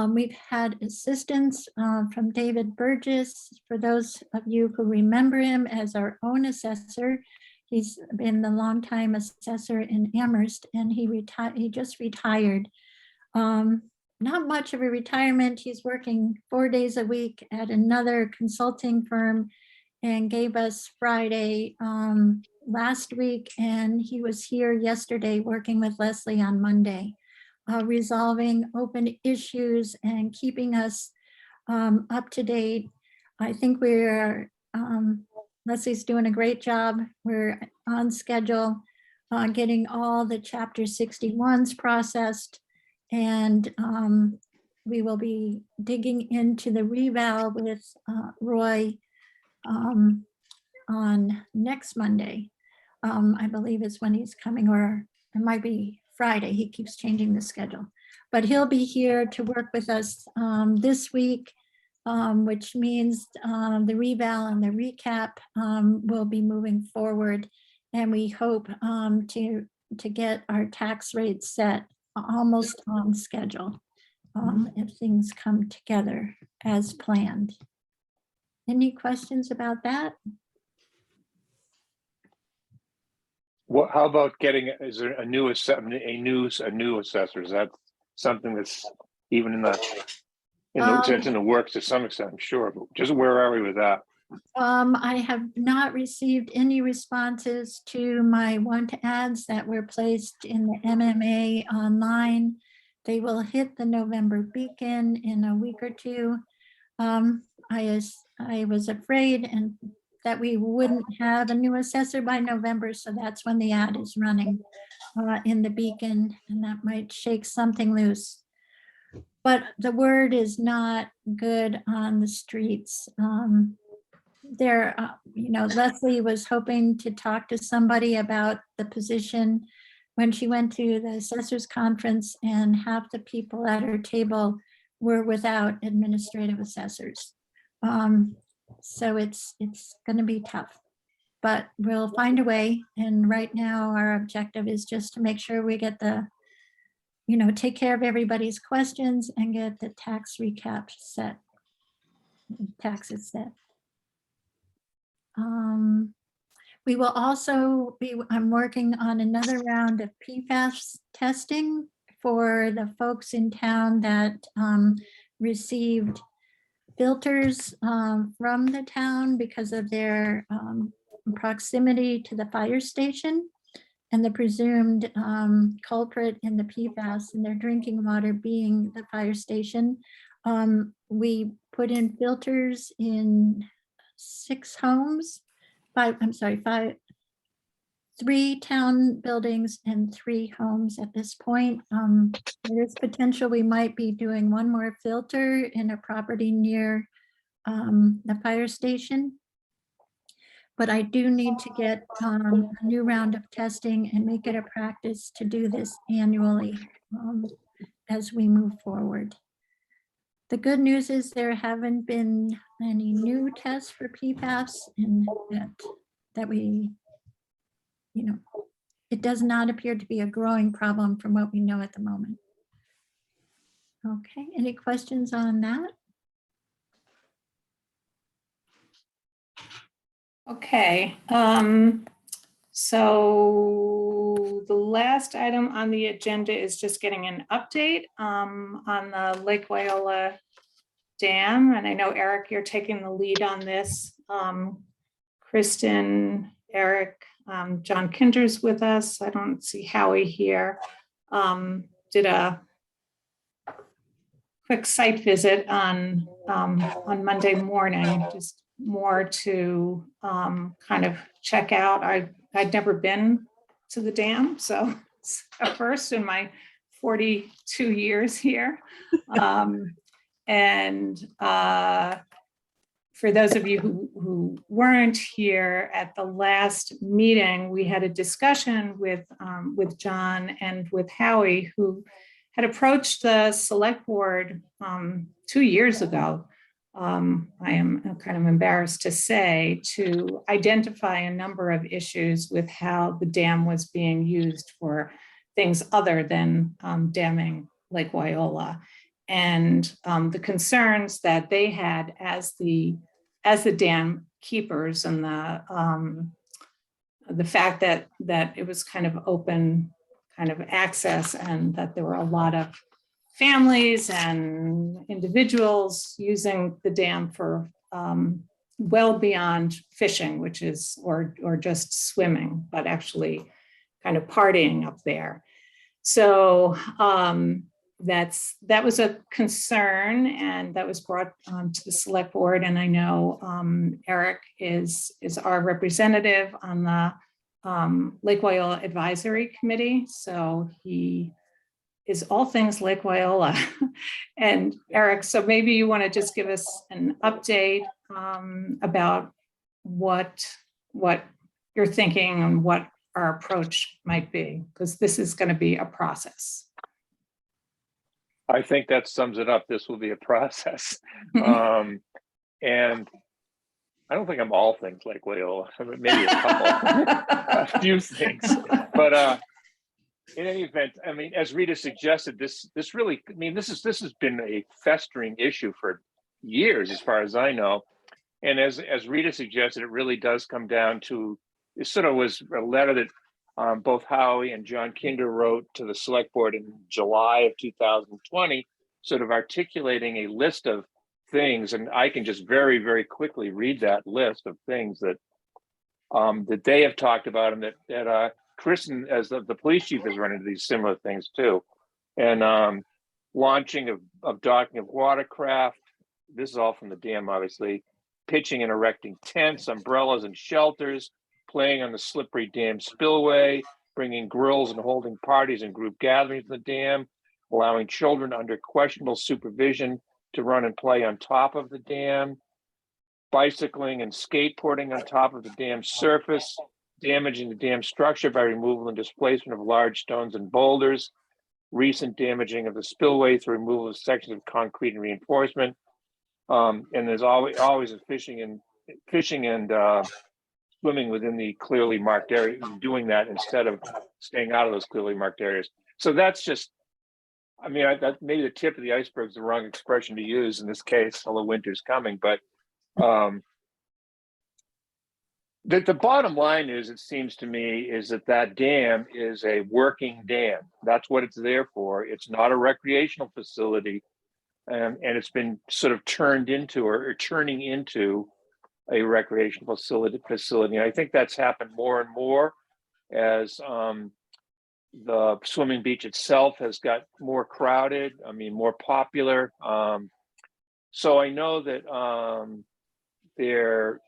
We've had assistance from David Burgess. For those of you who remember him as our own assessor, he's been the longtime assessor in Amherst, and he just retired. Not much of a retirement. He's working 4 days a week at another consulting firm, and gave us Friday last week, and he was here yesterday working with Leslie on Monday, resolving open issues and keeping us up to date. I think Leslie's doing a great job. We're on schedule, getting all the Chapter 61s processed, and we will be digging into the reval with Roy on next Monday. I believe is when he's coming, or it might be Friday. He keeps changing the schedule. but he'll be here to work with us this week, which means the reval and the recap will be moving forward. And we hope to get our tax rate set almost on schedule if things come together as planned. Any questions about that? What, how about getting, is there a new assessor? Is that something that's even in it's in the works to some extent, I'm sure, but just where are we with that? I have not received any responses to my want ads that were placed in the MMA online. They will hit the November beacon in a week or two. I was afraid that we wouldn't have a new assessor by November, so that's when the ad is running in the beacon, and that might shake something loose. But the word is not good on the streets. Leslie was hoping to talk to somebody about the position when she went to the assessors conference, and half the people at her table were without administrative assessors. So it's going to be tough, but we'll find a way. And right now our objective is just to make sure we get take care of everybody's questions and get the tax recap set, taxes set. We will also I'm working on another round of PFAS testing for the folks in town that received filters from the town because of their proximity to the fire station, and the presumed culprit in the PFAS in their drinking water being the fire station. We put in filters in 6 homes, 3 town buildings and 3 homes at this point. There's potential we might be doing 1 more filter in a property near the fire station. But I do need to get a new round of testing and make it a practice to do this annually as we move forward. The good news is there haven't been any new tests for PFAS, and that we, it does not appear to be a growing problem from what we know at the moment. Okay, any questions on that? Okay, so the last item on the agenda is just getting an update on the Lake Wyola Dam. And I know, Eric, you're taking the lead on this. Kristen, Eric, John Kinder's with us. I don't see Howie here. Did a quick site visit on Monday morning, just more to kind of check out. I'd never been to the dam, so it's a first in my 42 years here. For those of you who weren't here at the last meeting, we had a discussion with John and with Howie, who had approached the select board 2 years ago. I am kind of embarrassed to say, to identify a number of issues with how the dam was being used for things other than damming Lake Wyola, and the concerns that they had as the dam keepers, and the fact that it was kind of open kind of access, and that there were a lot of families and individuals using the dam for well beyond fishing, which is, or just swimming, but actually kind of partying up there. So that was a concern, and that was brought to the select board. And I know Eric is our representative on the Lake Wyola Advisory Committee. So he is all things Lake Wyola. And Eric, so maybe you want to just give us an update about what you're thinking and what our approach might be, because this is going to be a process. I think that sums it up. This will be a process. And I don't think I'm all things like Loyola, maybe a couple, a few things. But in any event, I mean, as Rita suggested, this really, I mean, this has been a festering issue for years, as far as I know. And as Rita suggested, it really does come down to, it sort of was a letter that both Howie and John Kinder wrote to the select board in July of 2020, sort of articulating a list of things. And I can just very, very quickly read that list of things that that they have talked about, and that Kristen, as the police chief, has run into these similar things too. And launching of docking of watercraft. This is all from the dam, obviously. Pitching and erecting tents, umbrellas, and shelters, playing on the slippery dam spillway, bringing grills and holding parties and group gatherings in the dam, allowing children under questionable supervision to run and play on top of the dam, bicycling and skateboarding on top of the dam surface, damaging the dam structure by removal and displacement of large stones and boulders, recent damaging of the spillway through removal of sections of concrete and reinforcement. And there's always a fishing and swimming within the clearly marked area, doing that instead of staying out of those clearly marked areas. So that's just, I mean, that maybe the tip of the iceberg is the wrong expression to use in this case, although winter's coming. But the bottom line is, it seems to me, is that dam is a working dam. That's what it's there for. It's not a recreational facility. And it's been sort of turned into, or turning into, a recreational facility. And I think that's happened more and more as the swimming beach itself has got more crowded, I mean, more popular. So I know that there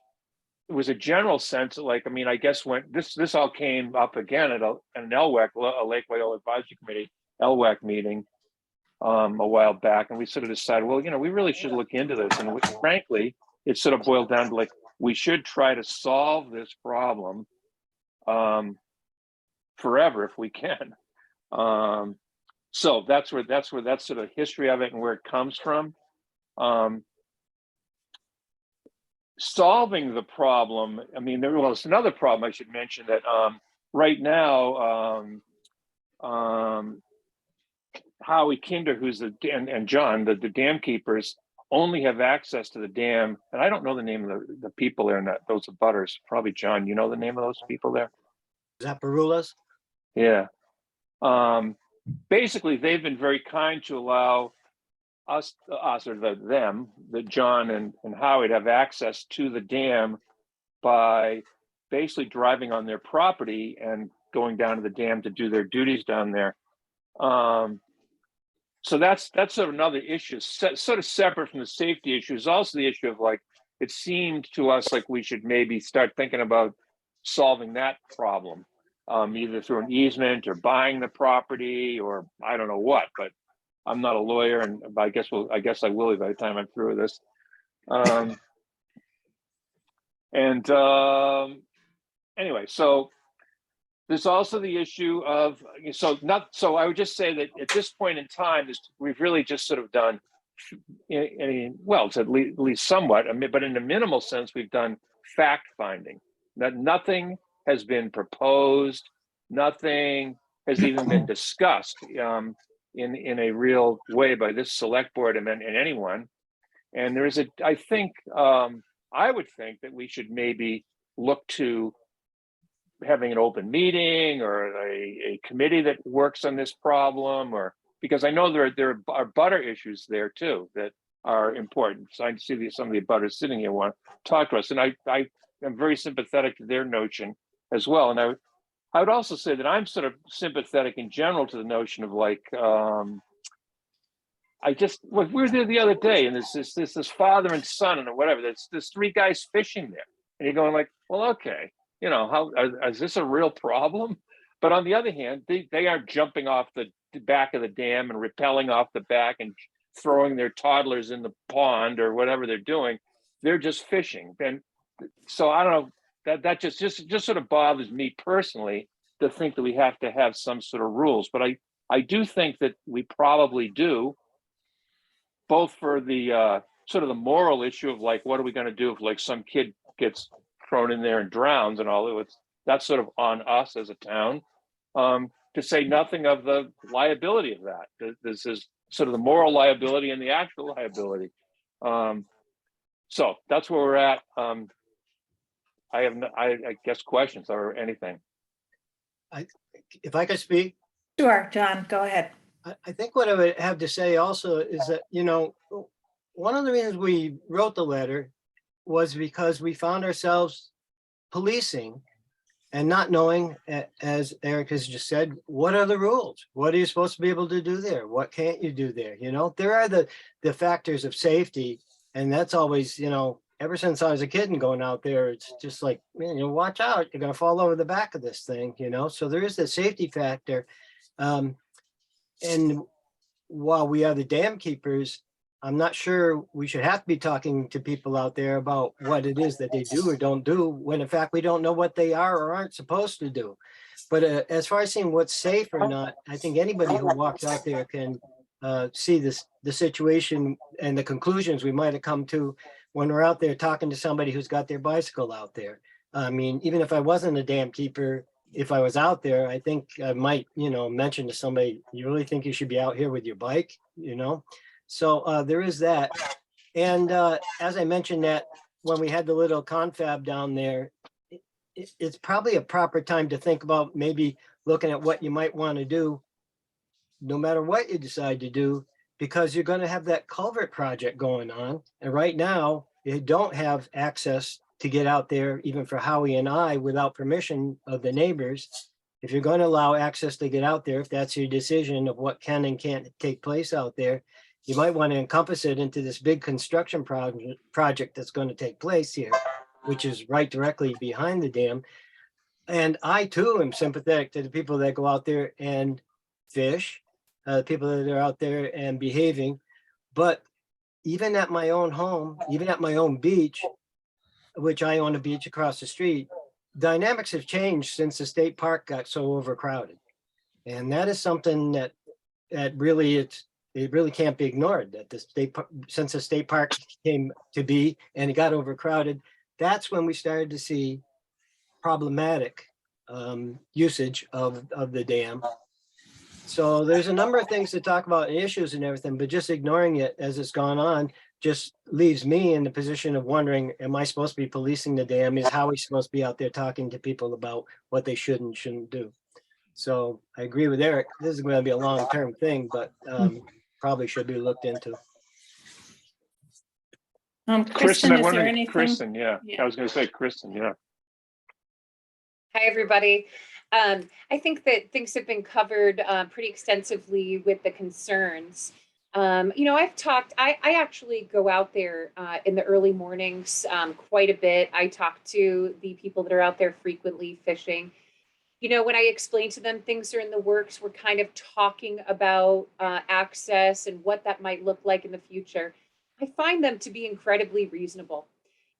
was a general sense of, like, I mean, I guess when this all came up again at an LWAC, a Lake Loyola Advisory Committee, LWAC meeting, a while back, and we sort of decided, well, you know, we really should look into this. And frankly, it sort of boiled down to, like, we should try to solve this problem forever if we can. So that's sort of history of it and where it comes from. Solving the problem, I mean, there's another problem I should mention, that right now, Howie Kinder, who's and John, the dam keepers, only have access to the dam. And I don't know the name of the people there, and those abutters. Probably John, you know the name of those people there? Is that Barulas? Yeah. Basically, they've been very kind to allow us or them, John and Howie, to have access to the dam by basically driving on their property and going down to the dam to do their duties down there. So that's sort of another issue, sort of separate from the safety issue. Is also the issue of, like, it seemed to us like we should maybe start thinking about solving that problem, either through an easement or buying the property, or I don't know what. But I'm not a lawyer, and I guess I will be by the time I'm through with this. Anyway, so there's also the issue of, so I would just say that at this point in time, we've really just sort of done, well, it's at least somewhat, but in a minimal sense, we've done fact finding. That nothing has been proposed, nothing has even been discussed in a real way by this select board and anyone. And there is I would think that we should maybe look to having an open meeting or a committee that works on this problem, or because I know there are butter issues there too that are important. So I see some of the butters sitting here want to talk to us, and I am very sympathetic to their notion as well. And I would also say that I'm sort of sympathetic in general to the notion of, like, we were there the other day, and there's this father and son and whatever. There's three guys fishing there, and you're going, like, well, okay, you know, is this a real problem? But on the other hand, they aren't jumping off the back of the dam and rappelling off the back and throwing their toddlers in the pond or whatever they're doing. They're just fishing. And so I don't know, that just sort of bothers me personally, to think that we have to have some sort of rules. But I do think that we probably do, both for the sort of the moral issue of like, what are we going to do if like some kid gets thrown in there and drowns and all? That's sort of on us as a town. To say nothing of the liability of that. This is sort of the moral liability and the actual liability. So that's where we're at. I have, I guess, questions or anything. If I could speak, Sure, John, go ahead. I think what I would have to say also is that, you know, one of the reasons we wrote the letter was because we found ourselves policing and not knowing, as Eric has just said, what are the rules? What are you supposed to be able to do there? What can't you do there? You know, there are the factors of safety, and that's always, you know, ever since I was a kid and going out there, it's just like, man, you know, watch out, you're gonna fall over the back of this thing, you know. So there is the safety factor. And while we are the dam keepers, I'm not sure we should have to be talking to people out there about what it is that they do or don't do, when in fact we don't know what they are or aren't supposed to do. But as far as seeing what's safe or not, I think anybody who walks out there can see the situation and the conclusions we might have come to when we're out there talking to somebody who's got their bicycle out there. I mean, even if I wasn't a dam keeper, if I was out there, I think I might, you know, mention to somebody, you really think you should be out here with your bike, you know? So there is that. And as I mentioned that when we had the little confab down there, it's probably a proper time to think about maybe looking at what you might want to do, no matter what you decide to do, because you're going to have that culvert project going on. And right now, you don't have access to get out there, even for Howie and I, without permission of the neighbors. If you're going to allow access to get out there, if that's your decision of what can and can't take place out there, you might want to encompass it into this big construction project that's going to take place here, which is right directly behind the dam. And I too am sympathetic to the people that go out there and fish, people that are out there and behaving. But even at my own home, even at my own beach, which I own a beach across the street, dynamics have changed since the state park got so overcrowded. And that is something that really, it really can't be ignored, that since the state park came to be and it got overcrowded, that's when we started to see problematic usage of the dam. So there's a number of things to talk about, issues and everything, but just ignoring it as it's gone on just leaves me in the position of wondering, am I supposed to be policing the dam? Is Howie supposed to be out there talking to people about what they should and shouldn't do? So I agree with Eric. This is going to be a long-term thing, but probably should be looked into. Kristen, I is there wondered, anything? Kristen, yeah. I was going to say Kristen, yeah. Hi, everybody. I think that things have been covered pretty extensively with the concerns. You know, I actually go out there in the early mornings quite a bit. I talk to the people that are out there frequently fishing. You know, when I explain to them things are in the works, we're kind of talking about access and what that might look like in the future. I find them to be incredibly reasonable.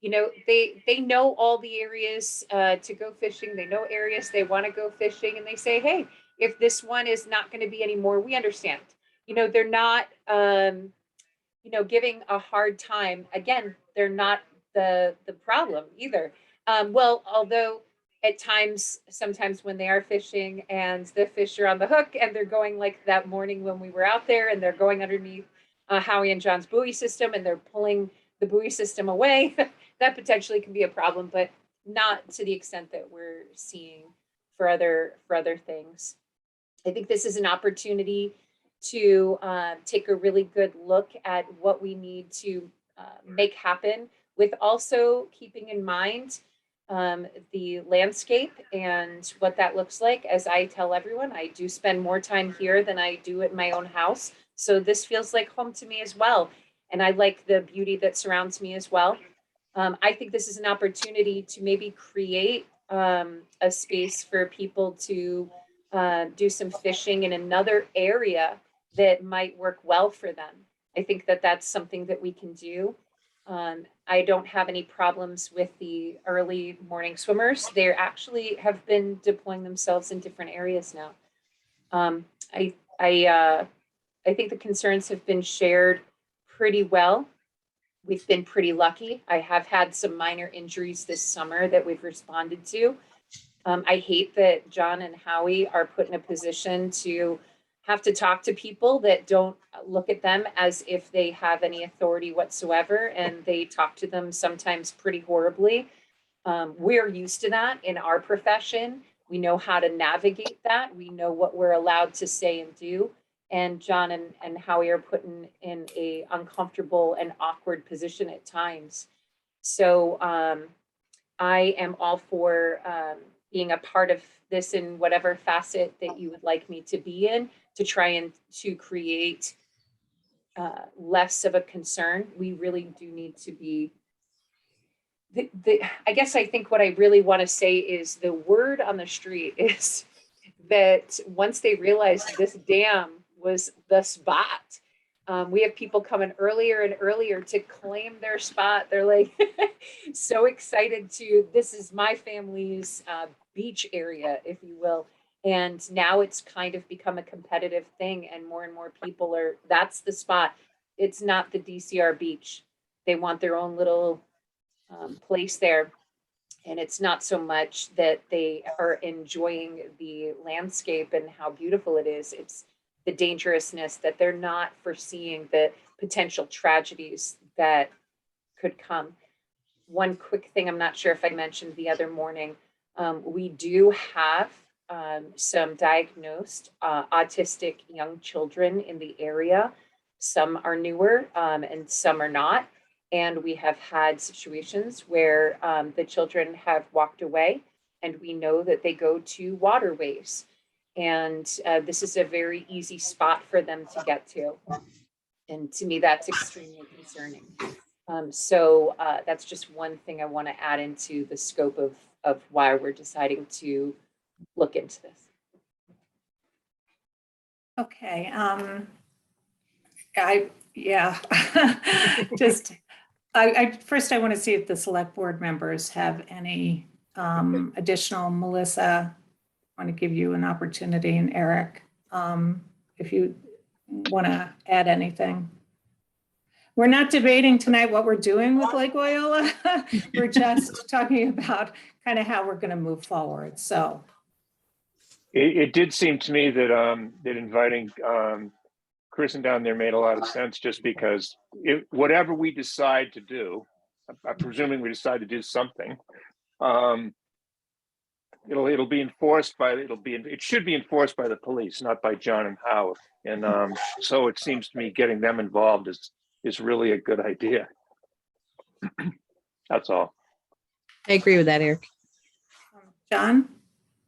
You know, they know all the areas to go fishing. They know areas they want to go fishing, and they say, hey, if this one is not going to be anymore, we understand. You know, they're not, you know, giving a hard time. Again, they're not the problem either. Well, although at times, sometimes when they are fishing and the fish are on the hook and they're going like that morning when we were out there and they're going underneath Howie and John's buoy system and they're pulling the buoy system away, that potentially can be a problem, but not to the extent that we're seeing for other things. I think this is an opportunity to take a really good look at what we need to make happen, with also keeping in mind the landscape and what that looks like. As I tell everyone, I do spend more time here than I do at my own house. So this feels like home to me as well. And I like the beauty that surrounds me as well. I think this is an opportunity to maybe create a space for people to do some fishing in another area that might work well for them. I think that that's something that we can do. I don't have any problems with the early morning swimmers. They actually have been deploying themselves in different areas now. I think the concerns have been shared pretty well. We've been pretty lucky. I have had some minor injuries this summer that we've responded to. I hate that John and Howie are put in a position to have to talk to people that don't look at them as if they have any authority whatsoever, and they talk to them sometimes pretty horribly. We're used to that in our profession. We know how to navigate that. We know what we're allowed to say and do. And John and Howie are put in a uncomfortable and awkward position at times. So I am all for being a part of this in whatever facet that you would like me to be in, to try and to create less of a concern. We really do need to be, I guess I think what I really want to say is the word on the street is that once they realized this dam was the spot, we have people coming earlier and earlier to claim their spot. They're like so excited to, this is my family's beach area, if you will. And now it's kind of become a competitive thing, and more people are, that's the spot. It's not the DCR beach. They want their own little place there. And it's not so much that they are enjoying the landscape and how beautiful it is. It's the dangerousness that they're not foreseeing the potential tragedies that could come. One quick thing, I'm not sure if I mentioned the other morning, we do have some diagnosed autistic young children in the area. Some are newer and some are not. And we have had situations where the children have walked away, and we know that they go to waterways. And this is a very easy spot for them to get to. And to me, that's extremely concerning. So that's just one thing I want to add into the scope of why we're deciding to look into this. Okay. Just, first I want to see if the select board members have any additional. Melissa, I want to give you an opportunity, and Eric, if you want to add anything. We're not debating tonight what we're doing with Lake Loyola. We're just talking about kind of how we're going to move forward. So it did seem to me that that inviting Kristen down there made a lot of sense, just because whatever we decide to do, I'm presuming we decide to do something, it'll be enforced by, it should be enforced by the police, not by John and Howard. And so it seems to me getting them involved is really a good idea. That's all. I agree with that, Eric. John?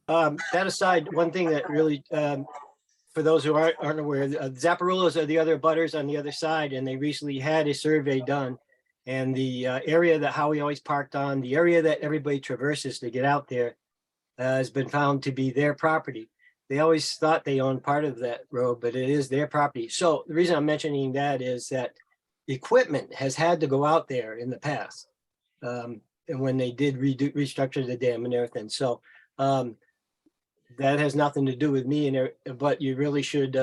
That aside, one thing that really, for those who aren't aware, Zapparillos are the other butters on the other side, and they recently had a survey done. And the area that Howie always parked on, the area that everybody traverses to get out there, has been found to be their property. They always thought they owned part of that road, but it is their property. So the reason I'm mentioning that is that equipment has had to go out there in the past, and when they did restructure the dam and everything. So that has nothing to do with me, but you really should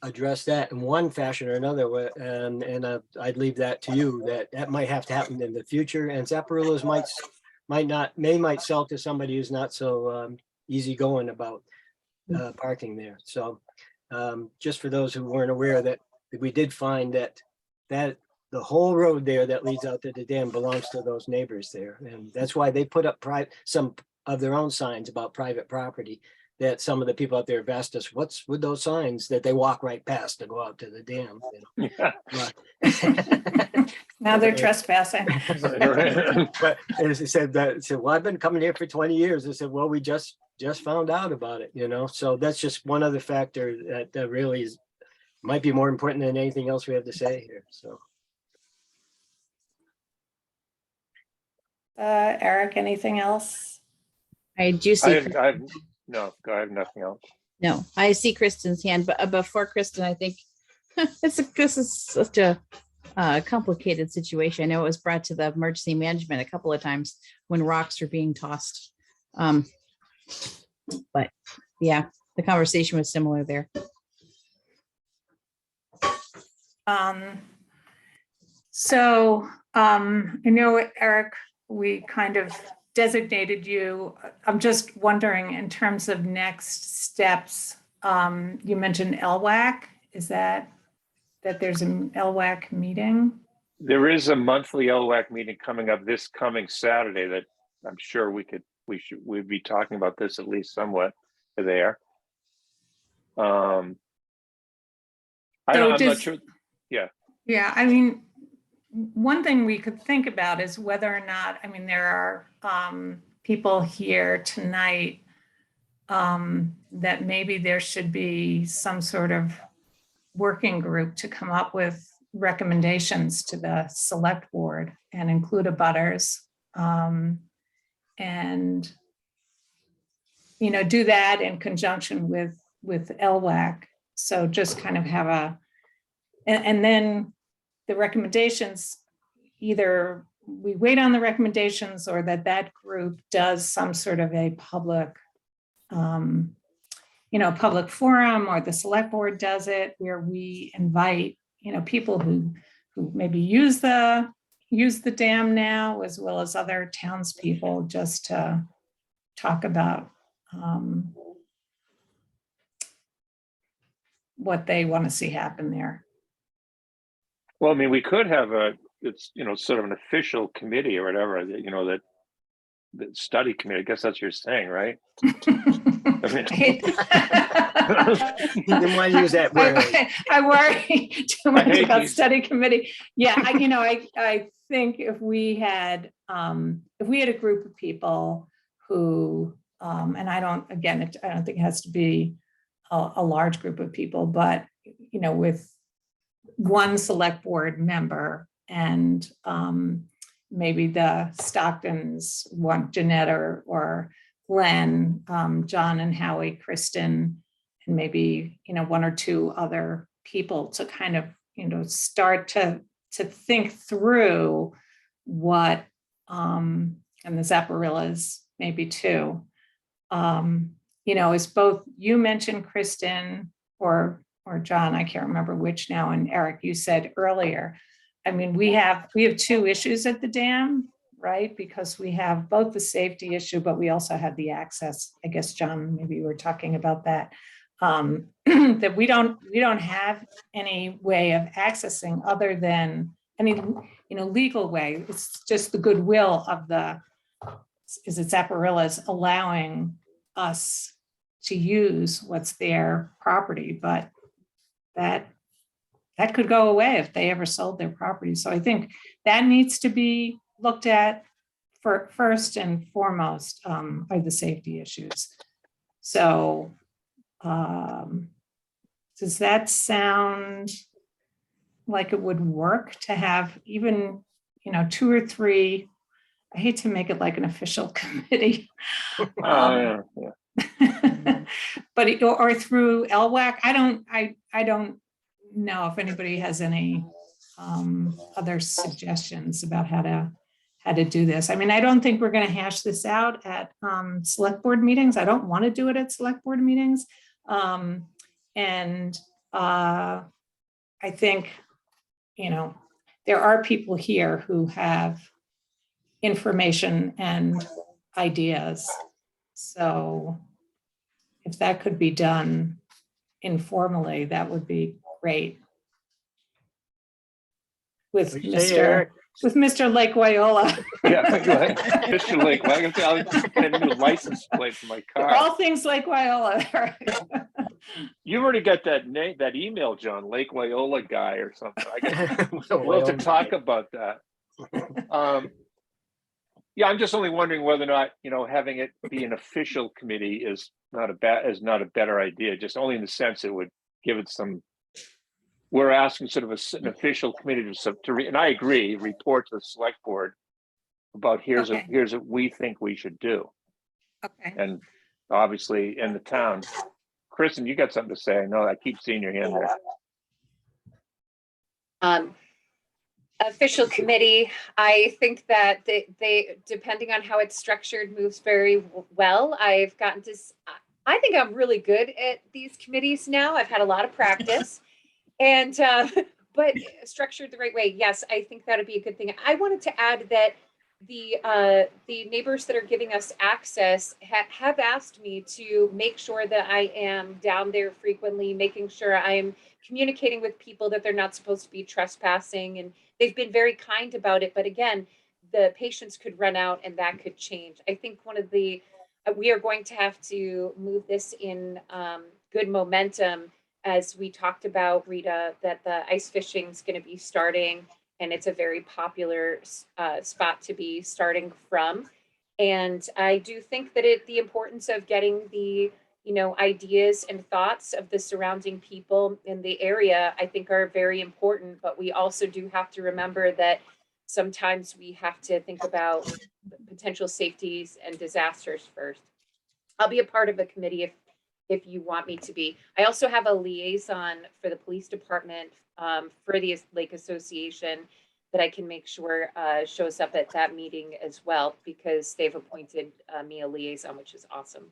address that in one fashion or another. And I'd leave that to you. That might have to happen in the future. And Zapparillos might sell to somebody who's not so easygoing about parking there. So just for those who weren't aware, that we did find that the whole road there that leads out to the dam belongs to those neighbors there. And that's why they put up some of their own signs about private property, that some of the people out there have asked us, what's with those signs that they walk right past to go out to the dam? You know? Now they're trespassing. But as I said, well, I've been coming here for 20 years. I said, well, we just found out about it, you know? So that's just one other factor that really might be more important than anything else we have to say here, so. Eric, anything else? I do see. No, I have nothing else. No, I see Kristen's hand, but before Kristen, I think this is such a complicated situation. I know it was brought to the emergency management a couple of times when rocks were being tossed. But yeah, the conversation was similar there. I know, Eric, we kind of designated you. I'm just wondering in terms of next steps, you mentioned LWAC. Is that there's an LWAC meeting? There is a monthly LWAC meeting coming up this coming Saturday that I'm sure we'd be talking about this at least somewhat there. I'm not sure. Yeah. Yeah, I mean, one thing we could think about is whether or not, I mean, there are people here tonight that maybe there should be some sort of working group to come up with recommendations to the select board and include abutters. And, you know, do that in conjunction with LWAC. So just kind of have and then the recommendations, either we wait on the recommendations or that group does some sort of a public, public forum, or the select board does it where we invite, people who maybe use the dam now, as well as other townspeople, just to talk about what they want to see happen there. Well, I mean, we could have sort of an official committee or whatever, that study committee. I guess that's what you're saying, right? Didn't want to use that word. I worry too much about study committee. Yeah, I think if we had a group of people who, and I don't think it has to be a large group of people, but with one select board member and maybe the Stocktons, Jeanette or Glenn, John and Howie, Kristen, and maybe, one or two other people to kind of, start to think through what, and the Zapparillas maybe too, is both, you mentioned Kristen or John, I can't remember which now, and Eric, you said earlier, I mean, we have two issues at the dam, right? Because we have both the safety issue, but we also have the access. I guess, John, maybe you were talking about that, that we don't have any way of accessing other than any, legal way. It's just the goodwill of Zapparillas allowing us to use what's their property, but that could go away if they ever sold their property. So I think that needs to be looked at first and foremost, are the safety issues. So does that sound like it would work to have even, 2 or 3, I hate to make it like an official committee. Yeah. But or through LWAC, I don't know if anybody has any other suggestions about how to do this. I mean, I don't think we're going to hash this out at select board meetings. I don't want to do it at select board meetings. And I think, there are people here who have information and ideas. So if that could be done informally, that would be great. With Mr. Lake Wyola. Yeah, go ahead. Mr. Lake, I'll get a new license plate for my car. All things Lake Wyola. You've already got that name, that email, John, Lake Wyola guy or something. We'll have to talk about that. Yeah, I'm just only wondering whether or not, having it be an official committee is not a better idea, just only in the sense it would give it some. We're asking sort of an official committee and I agree, report to the select board about here's what we think we should do. Okay. And obviously in the town, Kristen, you got something to say? I know I keep seeing your hand there. Official committee, I think that they depending on how it's structured, moves very well. I think I'm really good at these committees now. I've had a lot of practice. And but structured the right way, yes, I think that'd be a good thing. I wanted to add that the neighbors that are giving us access have asked me to make sure that I am down there frequently, making sure I am communicating with people that they're not supposed to be trespassing, and they've been very kind about it. But again, the patients could run out and that could change. I think one of the we are going to have to move this in good momentum, as we talked about, Rita, that the ice fishing is going to be starting, and it's a very popular spot to be starting from. And I do think that the importance of getting the ideas and thoughts of the surrounding people in the area, I think, are very important. But we also do have to remember that sometimes we have to think about potential safeties and disasters first. I'll be a part of a committee if you want me to be. I also have a liaison for the police department for the Lake Association that I can make sure shows up at that meeting as well, because they've appointed me a liaison, which is awesome.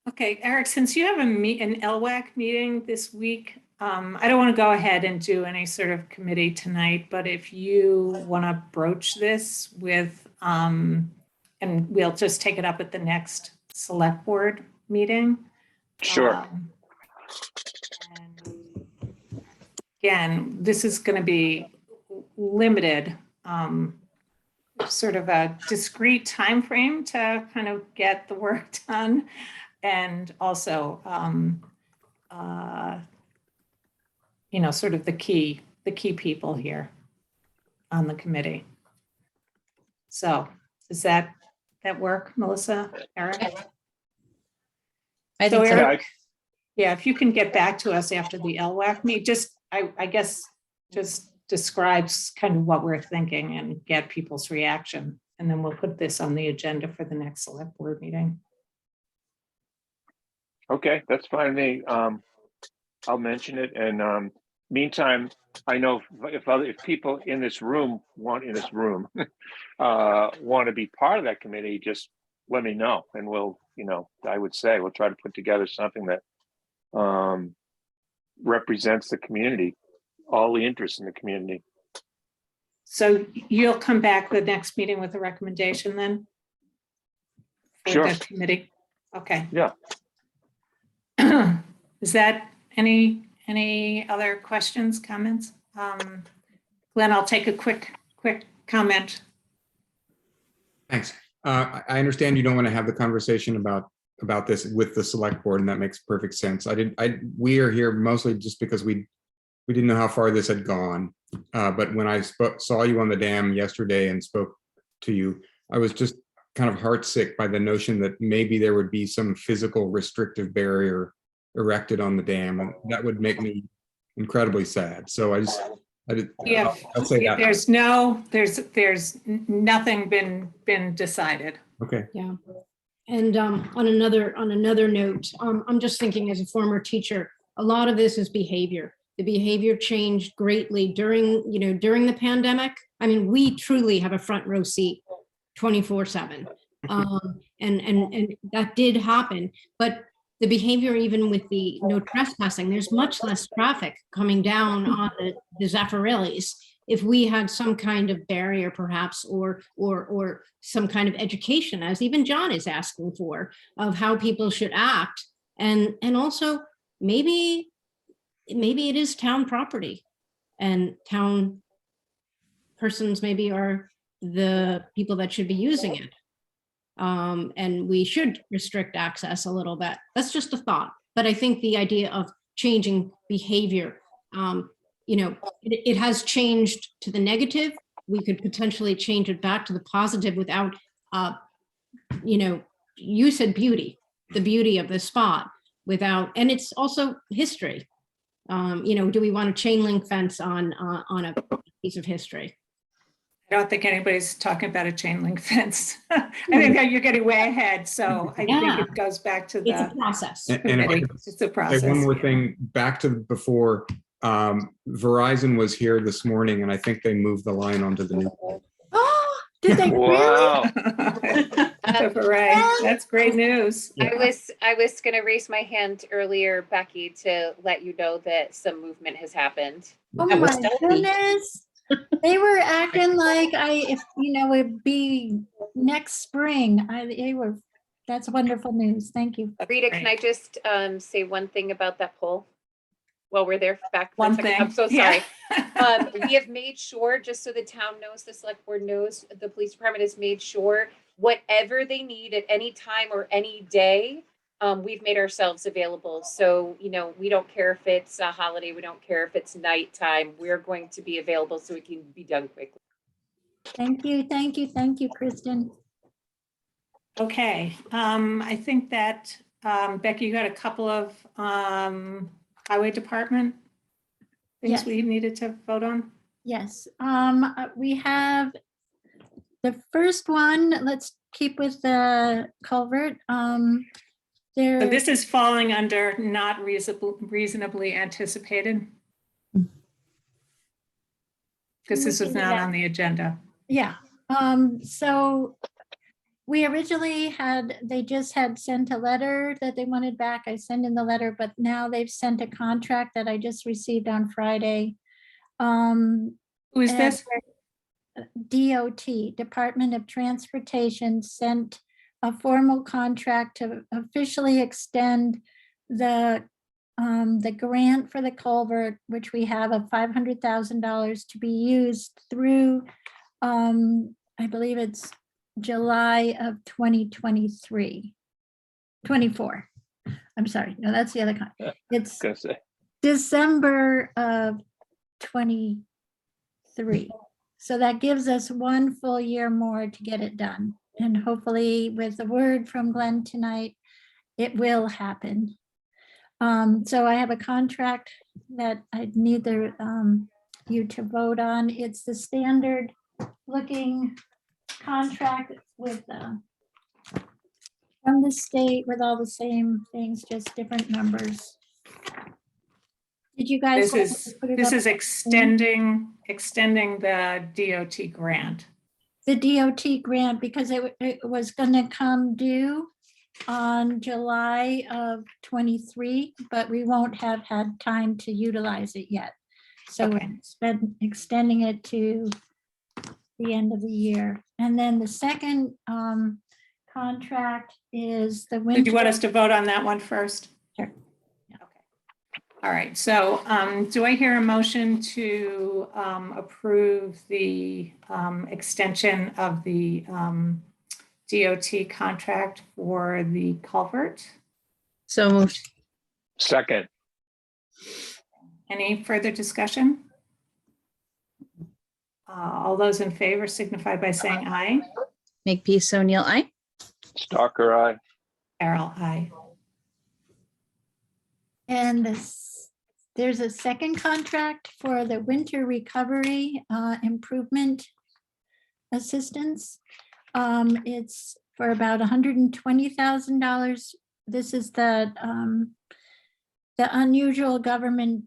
Okay, Eric, since you have an LWAC meeting this week, I don't want to go ahead and do any sort of committee tonight, but if you want to broach this with, and we'll just take it up at the next select board meeting. Sure. And again, this is going to be limited, sort of a discrete time frame to kind of get the work done, and also, sort of the key people here on the committee. So does that work, Melissa, Eric? I So think so. Eric, yeah, if you can get back to us after the LWAC meet, I guess just describes kind of what we're thinking and get people's reaction. And then we'll put this on the agenda for the next select board meeting. Okay, that's fine with me. I'll mention it, and meantime, I know if people in this room want to be part of that committee, just let me know, and we'll, I would say we'll try to put together something that represents the community, all the interests in the community. So you'll come back the next meeting with a recommendation then? For Sure. the committee? Okay. Yeah. Is that any other questions, comments? Glenn, I'll take a quick comment. Thanks. I understand you don't want to have the conversation about this with the select board, and that makes perfect sense. We are here mostly just because we didn't know how far this had gone. But when I saw you on the dam yesterday and spoke to you, I was just kind of heartsick by the notion that maybe there would be some physical restrictive barrier erected on the dam, and that would make me incredibly sad. So I'll say that. There's nothing been decided. Okay. Yeah. And on another note, I'm just thinking, as a former teacher, a lot of this is behavior. The behavior changed greatly during the pandemic. I mean, we truly have a front row seat 24/7. And that did happen, but the behavior, even with the no trespassing, there's much less traffic coming down on the Zeffirellis. If we had some kind of barrier, perhaps, or some kind of education, as even John is asking for, of how people should act, and also maybe it is town property, and town persons maybe are the people that should be using it. And we should restrict access a little bit. That's just a thought. But I think the idea of changing behavior, it has changed to the negative. We could potentially change it back to the positive without, you said beauty, the beauty of the spot, without, and it's also history. Do we want a chain link fence on a piece of history? I don't think anybody's talking about a chain link fence. I think that you're getting way ahead. So I think it goes back to It's a process. And if I could it's a process. say one more thing back to before, Verizon was here this morning, and I think they moved the line onto the new. Oh, did they really? Wow. Martha, hooray. That's great news. I was gonna raise my hand earlier, Becky, to let you know that some movement has happened. Oh That was my stealthy. goodness. They were acting like it'd be next spring. That's wonderful news. Thank you. Rita, can I just say one thing about that poll? While we're there back for a One second, thing. I'm so Yeah. sorry. We have made sure, just so the town knows, the select board knows, the police department has made sure whatever they need at any time or any day, we've made ourselves available. So, we don't care if it's a holiday, we don't care if it's nighttime, we're going to be available so it can be done quickly. Thank you, thank you, thank you, Kristen. Okay, I think that, Becky, you got a couple of highway department things Yes. we needed to vote on? Yes, we have the first one. Let's keep with the culvert. So There, this is falling under not reasonably anticipated. Because this is not on the agenda. yeah. So we originally they just had sent a letter that they wanted back. I sent in the letter, but now they've sent a contract that I just received on Friday. Who is and this? DOT, Department of Transportation, sent a formal contract to officially extend the grant for the culvert, which we have of $500,000 to be used through, I believe it's July of 2023, 24. I'm sorry, no, that's the other kind. It's Gonna say. December of 23. So that gives us 1 full year more to get it done. And hopefully with the word from Glenn tonight, it will happen. So I have a contract that I need you to vote on. It's the standard looking contract with from the state with all the same things, just different numbers. Did you guys? This is extending the DOT grant. The DOT grant, because it was gonna come due on July of 23, but we won't have had time to utilize it yet. So Okay. it's been extending it to the end of the year. And then the second contract is the winter. Did you want us to vote on that one first? Sure. Okay. All right, so do I hear a motion to approve the extension of the DOT contract for the culvert? So moved. Second, Any further discussion? All those in favor signify by saying aye. Make peace, O'Neill, aye. Stalker, aye. Carol, aye. And there's a second contract for the winter recovery improvement assistance. It's for about $120,000. This is the unusual governor's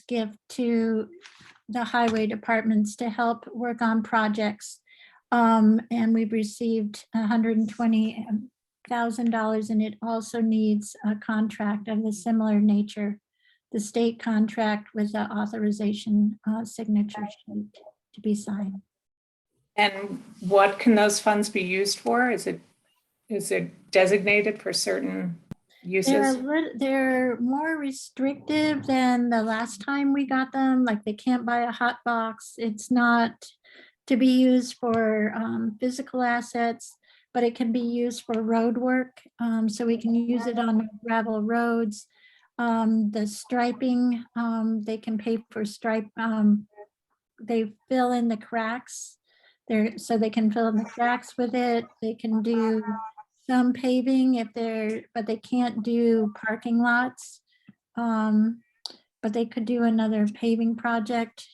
gift to the highway departments to help work on projects. And we've received $120,000, and it also needs a contract of a similar nature, the state contract with the authorization signature sheet to be signed. And what can those funds be used for? Is it designated for certain uses? They're more restrictive than the last time we got them, like they can't buy a hot box. It's not to be used for physical assets, but it can be used for road work. So we can use it on gravel roads. The striping, they can pay for stripe. They fill in the cracks there, so they can fill in the cracks with it. They can do some paving but they can't do parking lots. But they could do another paving project.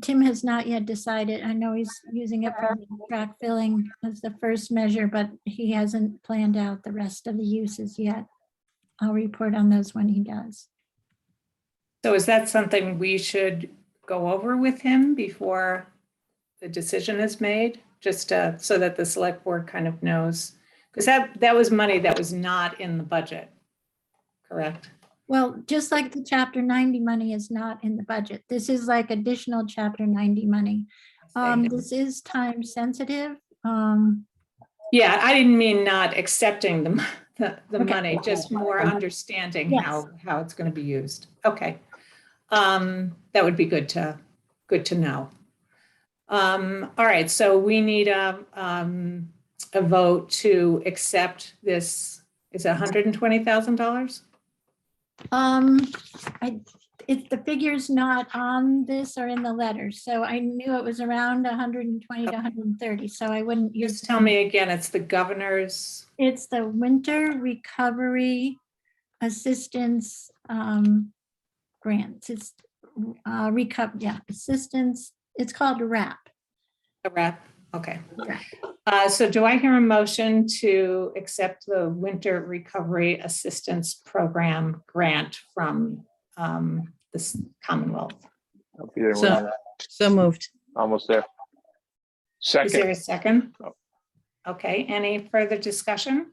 Tim has not yet decided. I know he's using it for crack filling as the first measure, but he hasn't planned out the rest of the uses yet. I'll report on those when he does. So is that something we should go over with him before the decision is made? just so that the select board kind of knows, because that was money that was not in the budget, correct? Well, just like the chapter 90 money is not in the budget, this is like additional chapter 90 money. This is time sensitive. Yeah, I didn't mean not accepting the Okay. money, just more understanding Yes. how it's going to be used. Okay. That would be good to know. All right, so we need a vote to accept this, is it $120,000? The figure's not on this or in the letter, so I knew it was around 120 to 130, so I wouldn't use. Just tell me again, it's the governor's. It's the winter recovery assistance grants. It's assistance. It's called RAP. A wrap, okay. Right. So do I hear a motion to accept the Winter Recovery Assistance Program grant from this Commonwealth? I'll be there when So, I'm so moved. almost there. Is there Second, a second? Oh. Okay, any further discussion?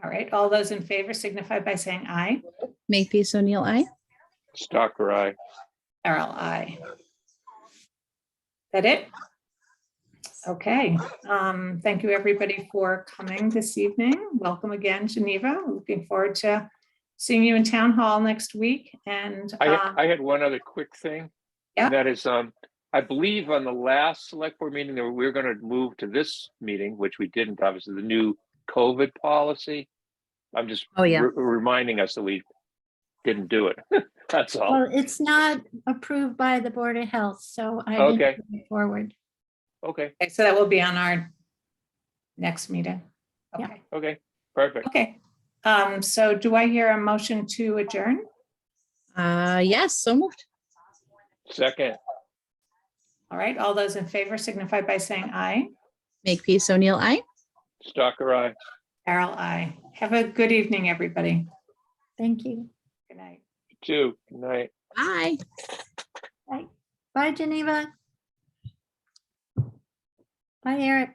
All right, all those in favor signify by saying aye. Makepeace O'Neill, aye. Stalker, aye. Carol, aye. That it? Okay, thank you everybody for coming this evening. Welcome again, Geneva. Looking forward to seeing you in town hall next week. And I had one other quick thing. Yeah. And that is, I believe on the last select board meeting that we were going to move to this meeting, which we didn't, obviously, the new COVID policy. I'm just Oh, yeah. reminding us that we didn't do it. That's all. Well, it's not approved by the Board of Health, so I Okay. didn't move it forward. Okay, okay, so that will be on our next meeting. Yeah. Okay, okay, perfect. okay. So do I hear a motion to adjourn? Yes, so moved. Second, All right, all those in favor signify by saying aye. Makepeace O'Neill, aye. Stalker, aye. Carol, aye. Have a good evening, everybody. Thank you. Good night. Two, good night. Bye. Bye, Geneva. Bye, Eric.